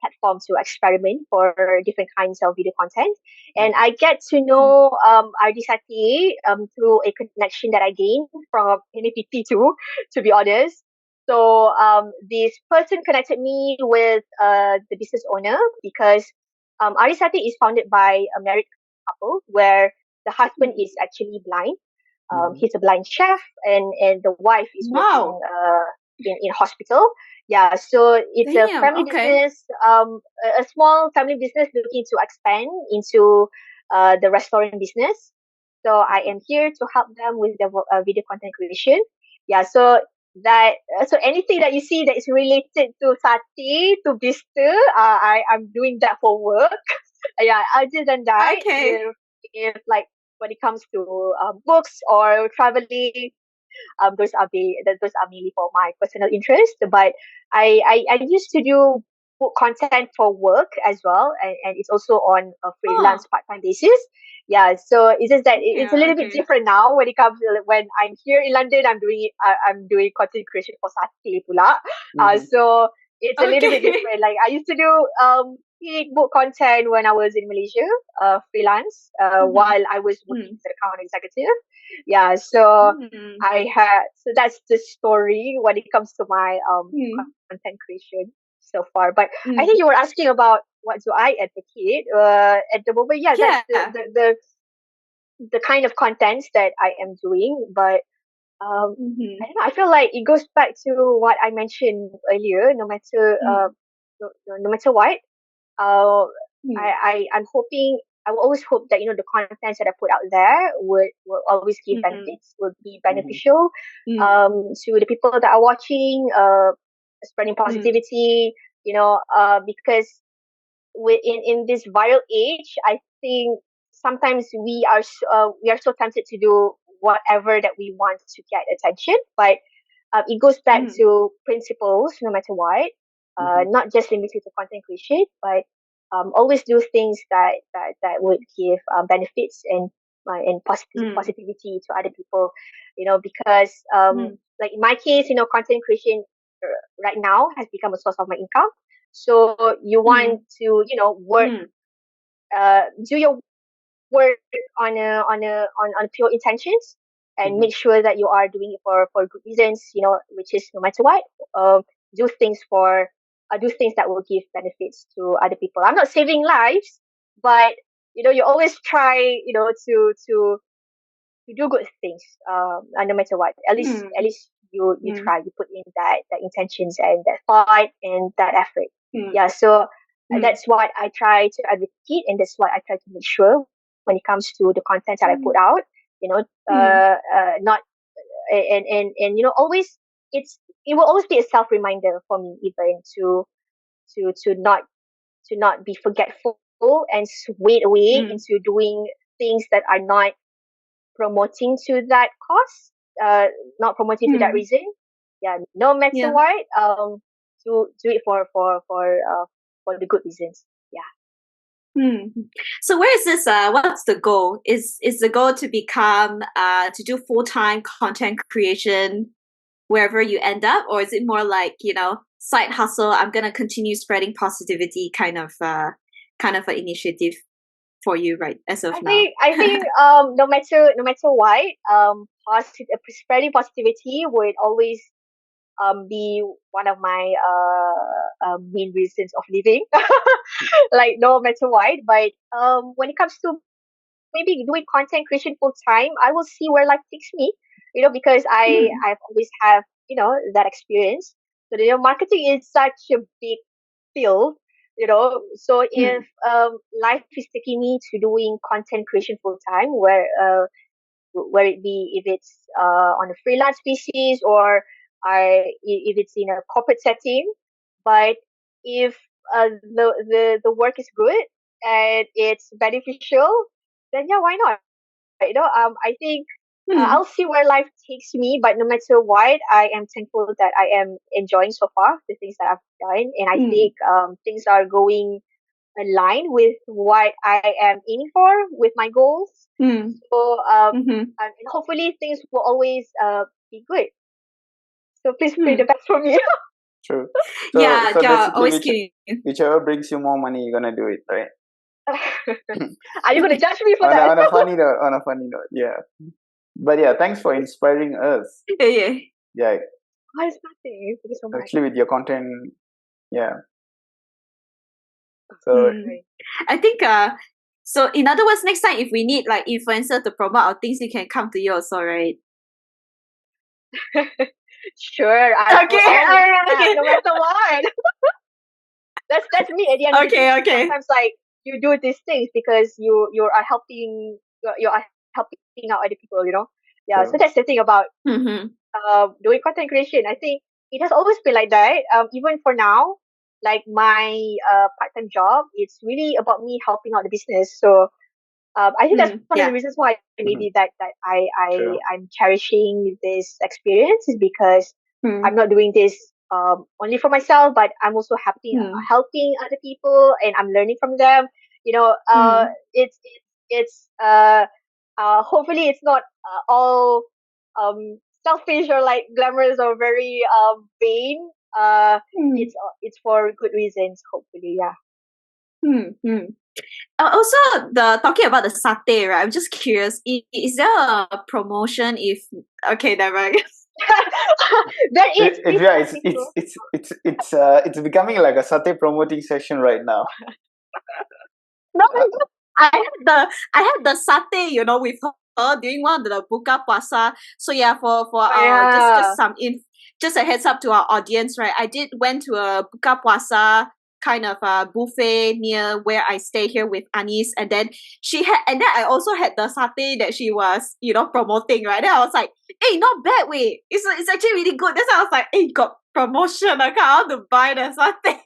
platform to experiment for different kinds of video content, and I get to Mm. know Ardisati through a connection that I gained from NAPT too, to be honest. So this person connected me with the business owner because Arisati is founded by a married couple where the husband Mm. is actually blind. He's a blind chef, and the wife is working Wow. in hospital. Yeah, so it's a Damn. family Okay. business, a small family business looking to expand into the restaurant business. So I am here to help them with the video content creation. Yeah, so that so anything that you see that is related to sati to bister, I'm doing that for work. Yeah, other than that, Okay. if like when it comes to books or traveling, those are mainly for my personal interest. But I used to do book content for work as well, and it's also on a Oh. freelance part time basis. Yeah, so it's just that it's a Yeah. little bit Okay. different now when it comes to when I'm here in London. I'm doing content creation for Satay pula. So it's a little bit Okay. different. Like I used to do book content when I was in Malaysia, freelance, Mm-hmm. while I was working Mm. as an account executive. Yeah, so Mm. I had so that's the story when it comes to my Mm. content creation so far. But I Mm. think you were asking about what do I advocate at the moment. Yeah, that's Yeah. the kind of contents that I am doing. But Mm-hmm. I don't know. I feel like it goes back to what I mentioned earlier. Mm. No matter what, uh, Mm. I'm hoping, I will always hope that, the contents that I put out there will always give Mm. benefits, will be beneficial, Mm. to the people that are watching, spreading Mm. positivity, because in this viral age, I think sometimes we are so tempted to do whatever that we want to get attention, but it goes back Mm. to principles, no matter what. Not just limited to content creation, but always do things that would give benefits and Mm. positivity to other people. Because Mm. like in my case, content creation right now has become a source of my income. So you want Mm. to, work, Mm. do your work on pure intentions and make sure that you are doing it for good reasons, which is no matter what, um, do things for do things that will give benefits to other people. I'm not saving lives, but you always try, to do good things, and no matter what. At least you Mm. try, you put in that intentions and that thought and that effort. Mm. Yeah, so Mm. that's what I try to advocate, and that's what I try to make sure when it comes to the content that I Mm. put out. You know, Mm. not and always it will always be a self reminder for me, even to not be forgetful and swayed away Mm. into doing things that are not promoting to that cause, not promoting to that Mm. reason. Yeah, no matter Yeah. what, do it for the good reasons. Yeah. Hmm. So where is this? What's the goal? Is the goal to become to do full-time content creation wherever you end up, or is it more like side hustle? I'm gonna continue spreading positivity, kind of an initiative for you right as of now. I think no matter what, spreading positivity would always be one of my main reasons of living. Like no matter what, but when it comes to maybe doing content creation full time, I will see where life takes me. Because I've always have that experience. So marketing is such a big field. So if life is taking me to doing content creation full time, where it be if it's on a freelance basis or if it's in a corporate setting. But if the work is good and it's beneficial, then yeah, why not? I think I'll see where life takes me. But no matter what, I am thankful that I am enjoying so far the things that I've done, and I think things are going align with what I am aiming for with my goals. So and hopefully things will always be good. So please pray the best for me. True. Yeah, so basically, always kidding. whichever brings you more money, you're gonna do it, right? Are you gonna judge me for that? On a funny note, yeah. But yeah, thanks for inspiring us. Yeah. Yeah. Oh, it's nothing. Thank you so much. Actually, with your content, yeah. So I think so in other words, next time if we need like influencer to promote our things, we can come to you also, right? Sure. Okay. No matter what. That's me at the end of the day. Okay. Sometimes like you do these things because you are helping out other people. Yeah. So that's the thing about doing content creation. I think it has always been like that. Even for now, like my part-time job, it's really about me helping out the business. So I think that's one of the reasons why maybe that I'm cherishing this experience is because I'm not doing this only for myself, but I'm also helping other people, and I'm learning from them. It's hopefully it's not all selfish or like glamorous or very vain. It's for good reasons. Hopefully, yeah. Also, the talking about the satay, right? I'm just curious. Is there a promotion? If okay, never mind. It's becoming like a satay promoting session right now. No, I had the satay, with her during one of the buka puasa. So yeah, for just just a heads up to our audience, right? I did went to a buka puasa kind of buffet near where I stay here with Anis, and then I also had the satay that she was promoting, right? Then I was like, hey, not bad, wait, it's actually really good. That's why I was like, hey, got promotion, I want to buy the satay.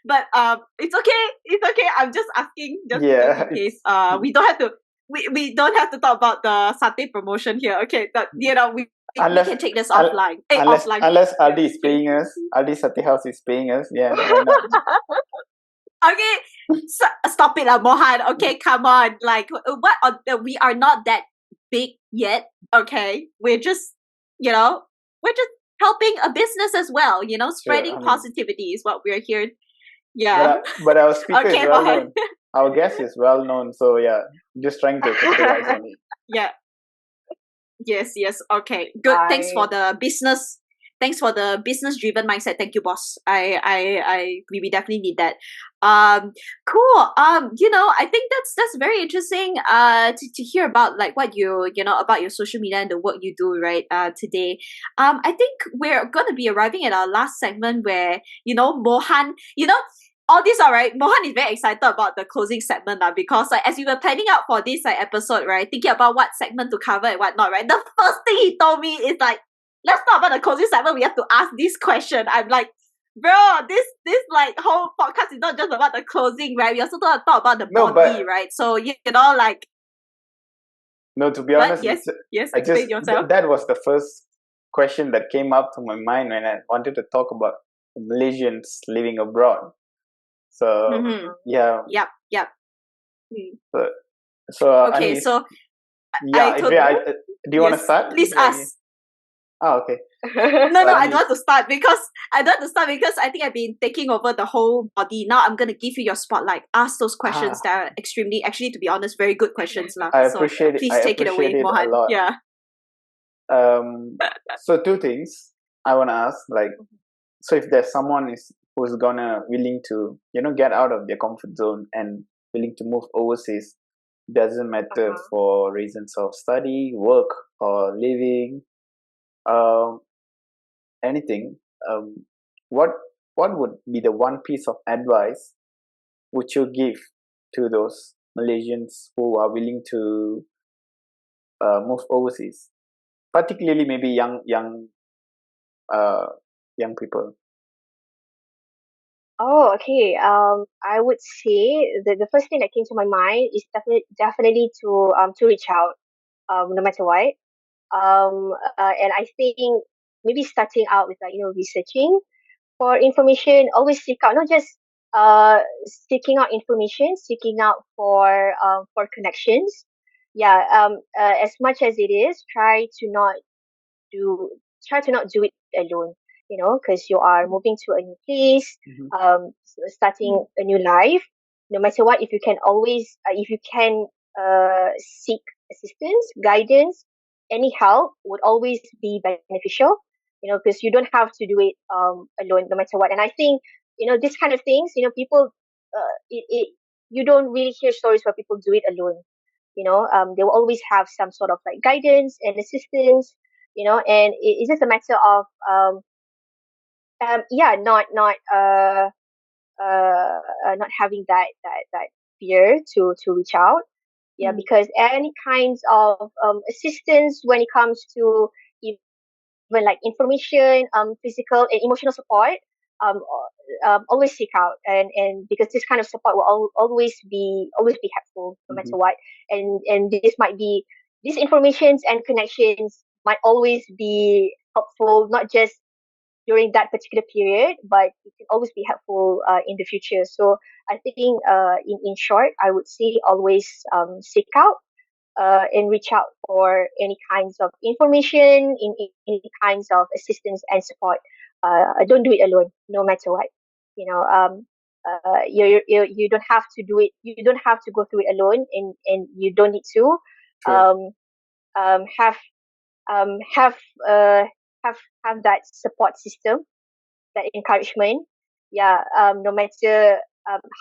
But it's okay. I'm just asking just in case we don't have to we don't have to talk about the satay promotion here. Okay, but we can take this offline. Unless Aldi is paying us, Aldi Satay House is paying us. Yeah, why not? Okay, stop it, Mohan. Okay, come on. Like, we are not that big yet. Okay, we're just helping a business as well. Spreading positivity is what we're here. Yeah. But our speaker is well known. Our guest is well known. So yeah, just trying to capitalize on it. Yeah. Yes. Okay. Good. Thanks for the business. Thanks for the business-driven mindset. Thank you, boss. We definitely need that. Cool. I think that's very interesting. To hear about like what about your social media and the work you do right. Today. I think we're gonna be arriving at our last segment where Mohan. All this alright. Mohan is very excited about the closing segment because like as we were planning out for this like episode, right, thinking about what segment to cover and whatnot, right, the first thing he told me is like, let's talk about the closing segment. We have to ask this question. I'm like, bro, this like whole podcast is not just about the closing, right? We also talk about the body, right? So like. No, to be honest, yes, explain yourself. That was the first question that came up to my mind when I wanted to talk about Malaysians living abroad. So yeah. Yep. So okay, Anis, so yeah, do you want to start? Please ask. Oh, okay. No, I don't want to start because I think I've been taking over the whole body. Now I'm gonna give you your spotlight. Ask those questions that are extremely, actually, to be honest, very good questions, lah. I appreciate it. Please take it away, Mohan. A lot. Yeah. So two things I want to ask, like, so if there's someone who's willing to get out of their comfort zone and willing to move overseas, doesn't matter Uh-huh. for reasons of study, work, or living, um, anything. Um, what what would be the one piece of advice would you give to those Malaysians who are willing to move overseas, particularly maybe uh, young people? Oh, okay. I would say the first thing that came to my mind is definitely to reach out, no matter what. And I think maybe starting out with like researching for information, always seek out, not just uh seeking out information, seeking out for connections. Yeah. As much as it is, do try to not do it alone, because you are moving to a new place, Mm-hmm. starting a new life. No matter what, if you can seek assistance, guidance, any help would always be beneficial, because you don't have to do it alone, no matter what. And I think, this kind of things, people, you don't really hear stories where people do it alone. They will always have some sort of like guidance and assistance, and it's just a matter of yeah, not having that fear to reach out. Yeah, Mm. because any kinds of assistance when it comes to even like information, physical and emotional support, always seek out, and because this kind of support will always be helpful no Mm-hmm. matter what. And these informations and connections might always be helpful, not just during that particular period, but it can always be helpful in the future. So I think, in short, I would say always seek out and reach out for any kinds of information, in any kinds of assistance and support. Don't do it alone, no matter what. You know, you don't have to do it. You don't have to go through it alone, and you don't need to. True. Um, um, have um, have uh, have have that support system, that encouragement. Yeah. No matter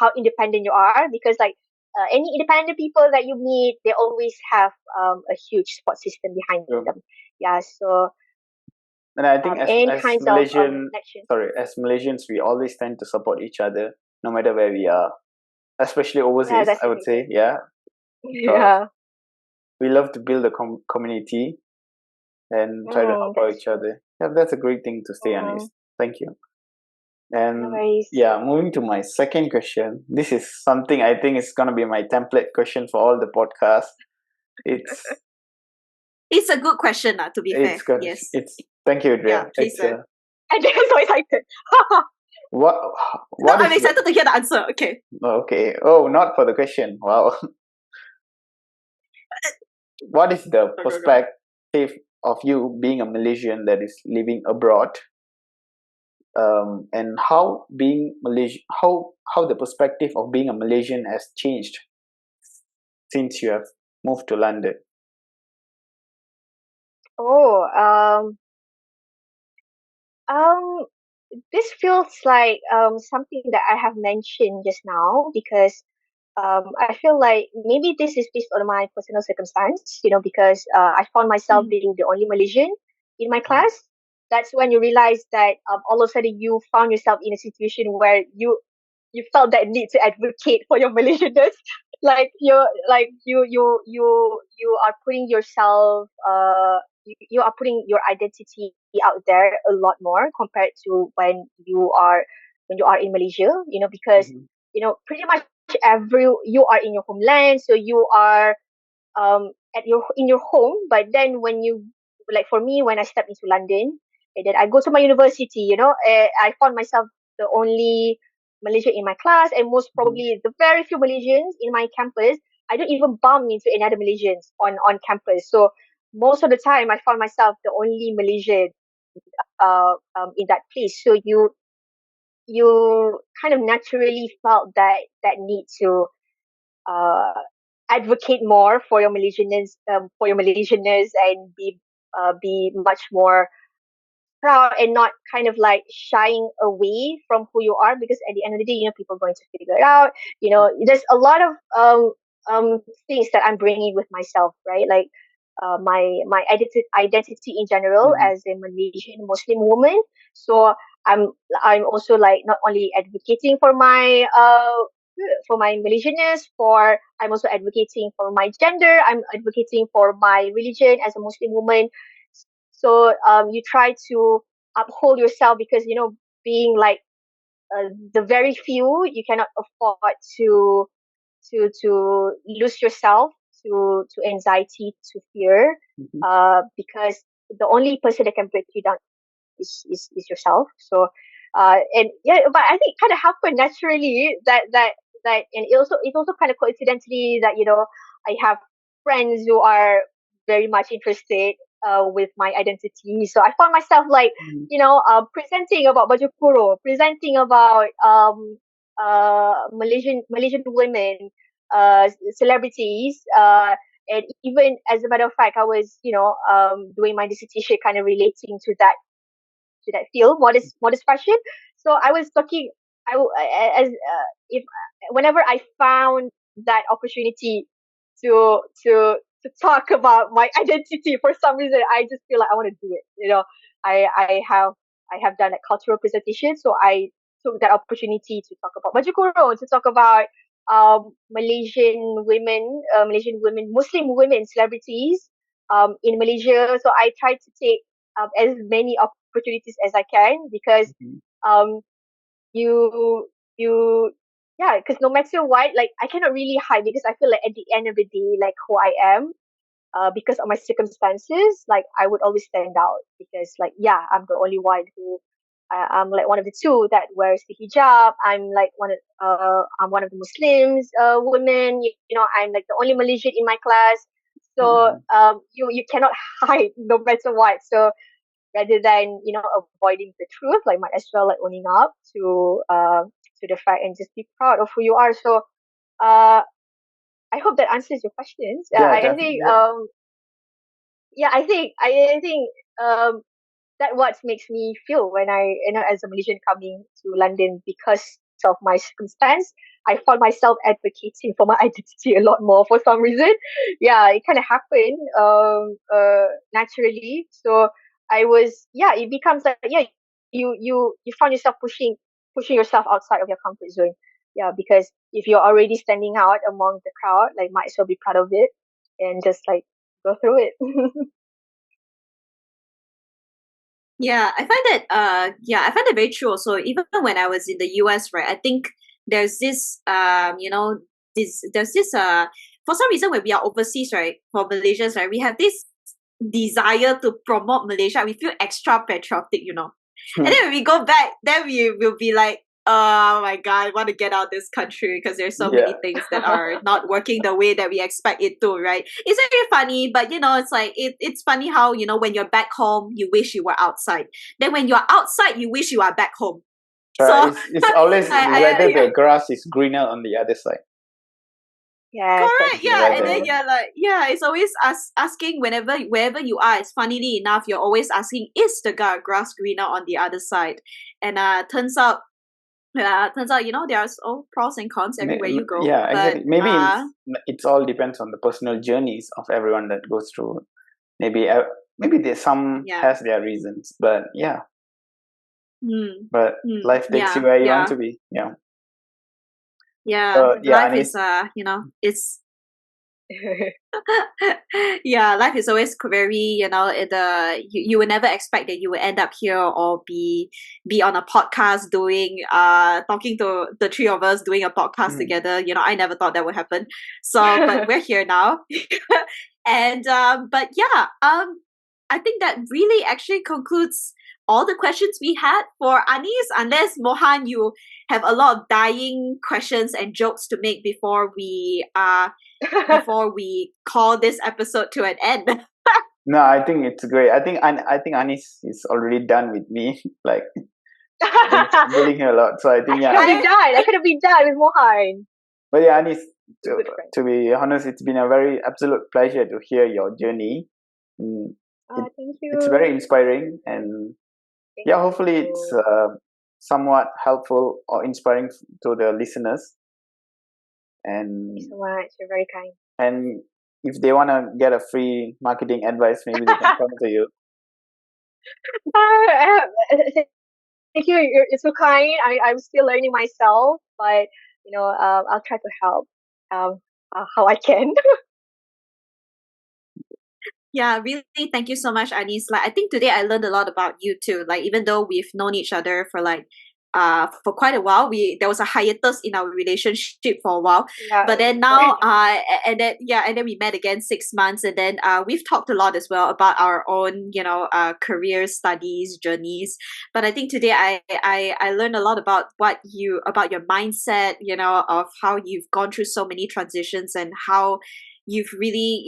how independent you are, because like any independent people that you meet, they always have a huge support system behind True. them. Yeah. So And I think any kinds of connections. As Malaysians, we always tend to support each other no matter where we are, especially Yeah, overseas. that's I the would thing. say, yeah, because Yeah. we love to build a community and try to help out That's each true. other. Yeah, that's a great thing to stay honest. Thank you. No And worries. yeah, moving to my second question. This is something I think is gonna be my template question for all the podcasts. It's It's a good question, to be fair. it's good. Yes. It's thank you, Yeah, Adria. please. It's I get so excited. what No, what I'm is the excited to hear the answer. Okay. okay? Oh, not for the question. Wow. What is the No, no, no. perspective of you being a Malaysian that is living abroad, and how the perspective of being a Malaysian has changed since you have moved to London? Oh, um, this feels like something that I have mentioned just now, because I feel like maybe this is based on my personal circumstance, because I found myself Mm. being the only Malaysian in my class. That's when you realize that all of a sudden you found yourself in a situation where you felt that need to advocate for your Malaysianness. You are putting yourself, you are putting your identity out there a lot more compared to when you are in Malaysia, because Mm-hmm. pretty much you are in your homeland, so you are in your home. But then when you, like for me, when I stepped into London, and then I go to my university, I found myself the only Malaysian in my class, and most Mm-hmm. probably the very few Malaysians in my campus. I don't even bump into any other Malaysians on campus. So most of the time I found myself the only Malaysian in that place. So you kind of naturally felt that need to uh, advocate more for your Malaysianness, and be much more proud, and not kind of like shying away from who you are, because at the end of the day, people are going to figure it out. There's a lot of things that I'm bringing with myself, right? Like my identity in general Mm-hmm. as a Malaysian Muslim woman. So I'm I'm also like not only advocating for my Malaysianness, for I'm also advocating for my gender. I'm advocating for my religion as a Muslim woman. So you try to uphold yourself because being like the very few, you cannot afford to lose yourself to anxiety, to fear, Mm-hmm. because the only person that can break you down is yourself. So and yeah, but I think it kind of happened naturally that and it also kind of coincidentally that I have friends who are very much interested with my identity. So I found myself like Mm-hmm. presenting about baju kurung, presenting about Malaysian women, celebrities, and even as a matter of fact, I was doing my dissertation kind of relating to that field, modest fashion. So I was talking, as if whenever I found that opportunity to talk about my identity, for some reason I just feel like I want to do it. I have done a cultural presentation, so I took that opportunity to talk about baju kurung, to talk about Malaysian women, Muslim women celebrities in Malaysia. So I tried to take as many opportunities as I can, because Mm-hmm. um you you yeah, because no matter what, like I cannot really hide, because I feel like at the end of the day, like who I am, because of my circumstances, like I would always stand out, because like yeah, I'm the only one who I'm like one of the two that wears the hijab. I'm one of the Muslims women. I'm like the only Malaysian in my class. So Mm-hmm. you cannot hide no matter what. So rather than avoiding the truth, like might as well like owning up to the fact and just be proud of who you are. So uh I hope that answers your questions. Yeah, I think definitely. Yeah. yeah, I think that what makes me feel when I, as a Malaysian coming to London, because of my circumstance, I found myself advocating for my identity a lot more for some reason. Yeah, it kind of happened naturally. So yeah, it becomes like, yeah, you found yourself pushing yourself outside of your comfort zone. Yeah, because if you're already standing out among the crowd, like might as well be proud of it and just like go through it. I find that very true also. Even when I was in the US, right, I think there's this there's this for some reason when we are overseas, right, for Malaysians, right, we have this desire to promote Malaysia. We feel extra patriotic. And then when we go back, then we will be like, oh my god, I want to get out of this country because there's so Yeah. many things that are not working the way that we expect it to, right? It's very funny, but it's like it's funny how, when you're back home, you wish you were outside. Then when you're outside, you wish you are back home. So Right. It's always whether yeah, the grass is greener on the other side. Yes, that's correct, It's the yeah. And true. then weather. you're like, yeah, it's always asking wherever you are. It's funnily enough, you're always asking, is the grass greener on the other side? And turns out, there's all pros and cons everywhere you go. Yeah, But exactly. Maybe it's all depends on the personal journeys of everyone that goes through. Maybe maybe there's some yeah. has their reasons, but yeah. But life takes you Yeah, where you want yeah, to be. Yeah. yeah. Yeah, Life and is it's yeah, life is always very, you will never expect that you will end up here or be on a podcast doing talking to the three of us doing a podcast mm, together. I never thought that would happen. So but we're here now. And but yeah, I think that really actually concludes all the questions we had for Anis, unless Mohan, you have a lot of dying questions and jokes to make before we call this episode to an end. no, I think it's great. I think Anis is already done with me. Like I've been bullying her a lot, so I I think could have yeah. been I done. I could have been done with Mohan. But yeah, Anis, A to, good friend. to be honest, it's been a very absolute pleasure to hear your journey. Mm, it, Thank it's very you. inspiring, and Thank yeah, hopefully it's you. somewhat helpful or inspiring to the listeners. And Thank you so much. You're very kind. and if they want to get a free marketing advice, maybe they can come to you. Thank you. You're so kind. I'm still learning myself, but I'll try to help how I can. Yeah, really, thank you so much, Anis. Like, I think today I learned a lot about you too. Like, even though we've known each other for for quite a while, there was a hiatus in our relationship for a while. Yeah, But then right. now, and then we met again 6 months, and then we've talked a lot as well about our own, career studies journeys. But I think today I learned a lot about about your mindset, of how you've gone through so many transitions and how you've really,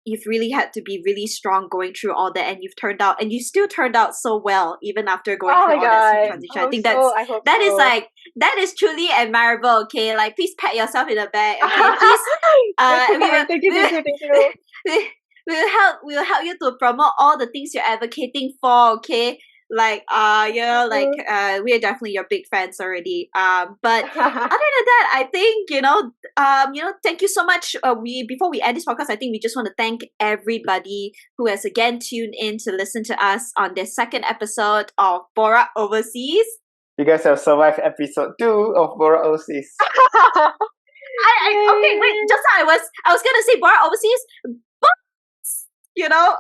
you've really had to be really strong going through all that, and you still turned out so well even after going Oh through my all that god. transition. I I hope think so. I hope that is so. that is truly admirable. Okay, like please pat yourself in the back. Okay, please. That's so We will kind. Thank you, thank you, thank you. we, we'll help you to promote all the things you're advocating for. Okay, like we are definitely your big fans already. But other than that, I think thank you so much. We Before we end this podcast, I think we just want to thank everybody who has again tuned in to listen to us on this second episode of Borak Overseas. You guys have survived episode 2 of Borak Overseas. Okay, wait. Just now I was gonna say Borak Overseas, but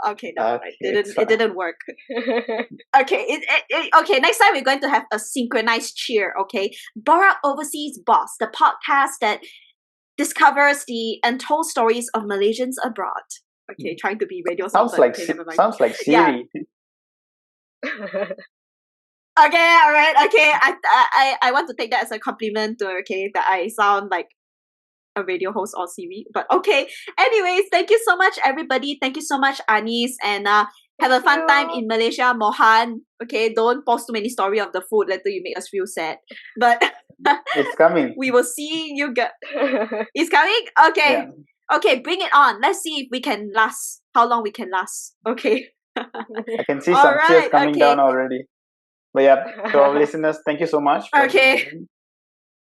okay, no, Okay, it didn't work. Okay, okay. Next time we're going to have a synchronized cheer. Okay, Borak Overseas Boss, the podcast that discovers the untold stories of Malaysians abroad. Okay, trying to be radio sounds silent. like Okay, never mind. sounds like Yeah. Siri. Okay, all right. Okay, I want to take that as a compliment. Okay, that I sound like a radio host or Siri. But okay. Anyways, thank you so much, everybody. Thank you so much, Anis, and have a fun time in Malaysia, Mohan. Okay, don't post too many story of the food later you make us feel sad. But It's coming. we will see you get. It's coming. Okay. Yeah. Okay, bring it on. Let's see if we can last. How long we can last? Okay. I can see All some tears right, coming okay. down already. But yeah, to our listeners, thank you so much. Okay.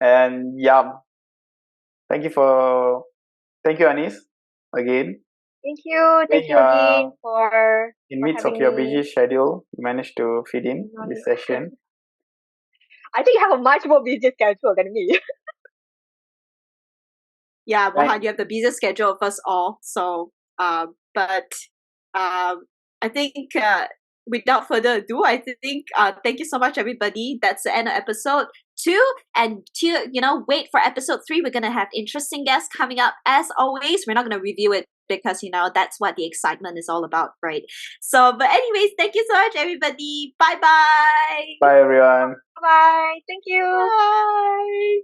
And yeah, thank you, Anis, again. Thank you again for in midst of having your me. busy schedule, you managed to fit in this session. I think you have a much more busy schedule than me. Yeah, Mohan, you have the busiest schedule of us all. So, I think without further ado, I think thank you so much, everybody. That's the end of episode 2. And wait for episode 3. We're gonna have interesting guests coming up. As always, we're not gonna review it because that's what the excitement is all about, right? So, but anyways, thank you so much, everybody. Bye bye. Bye, everyone. Bye. Thank you. Bye.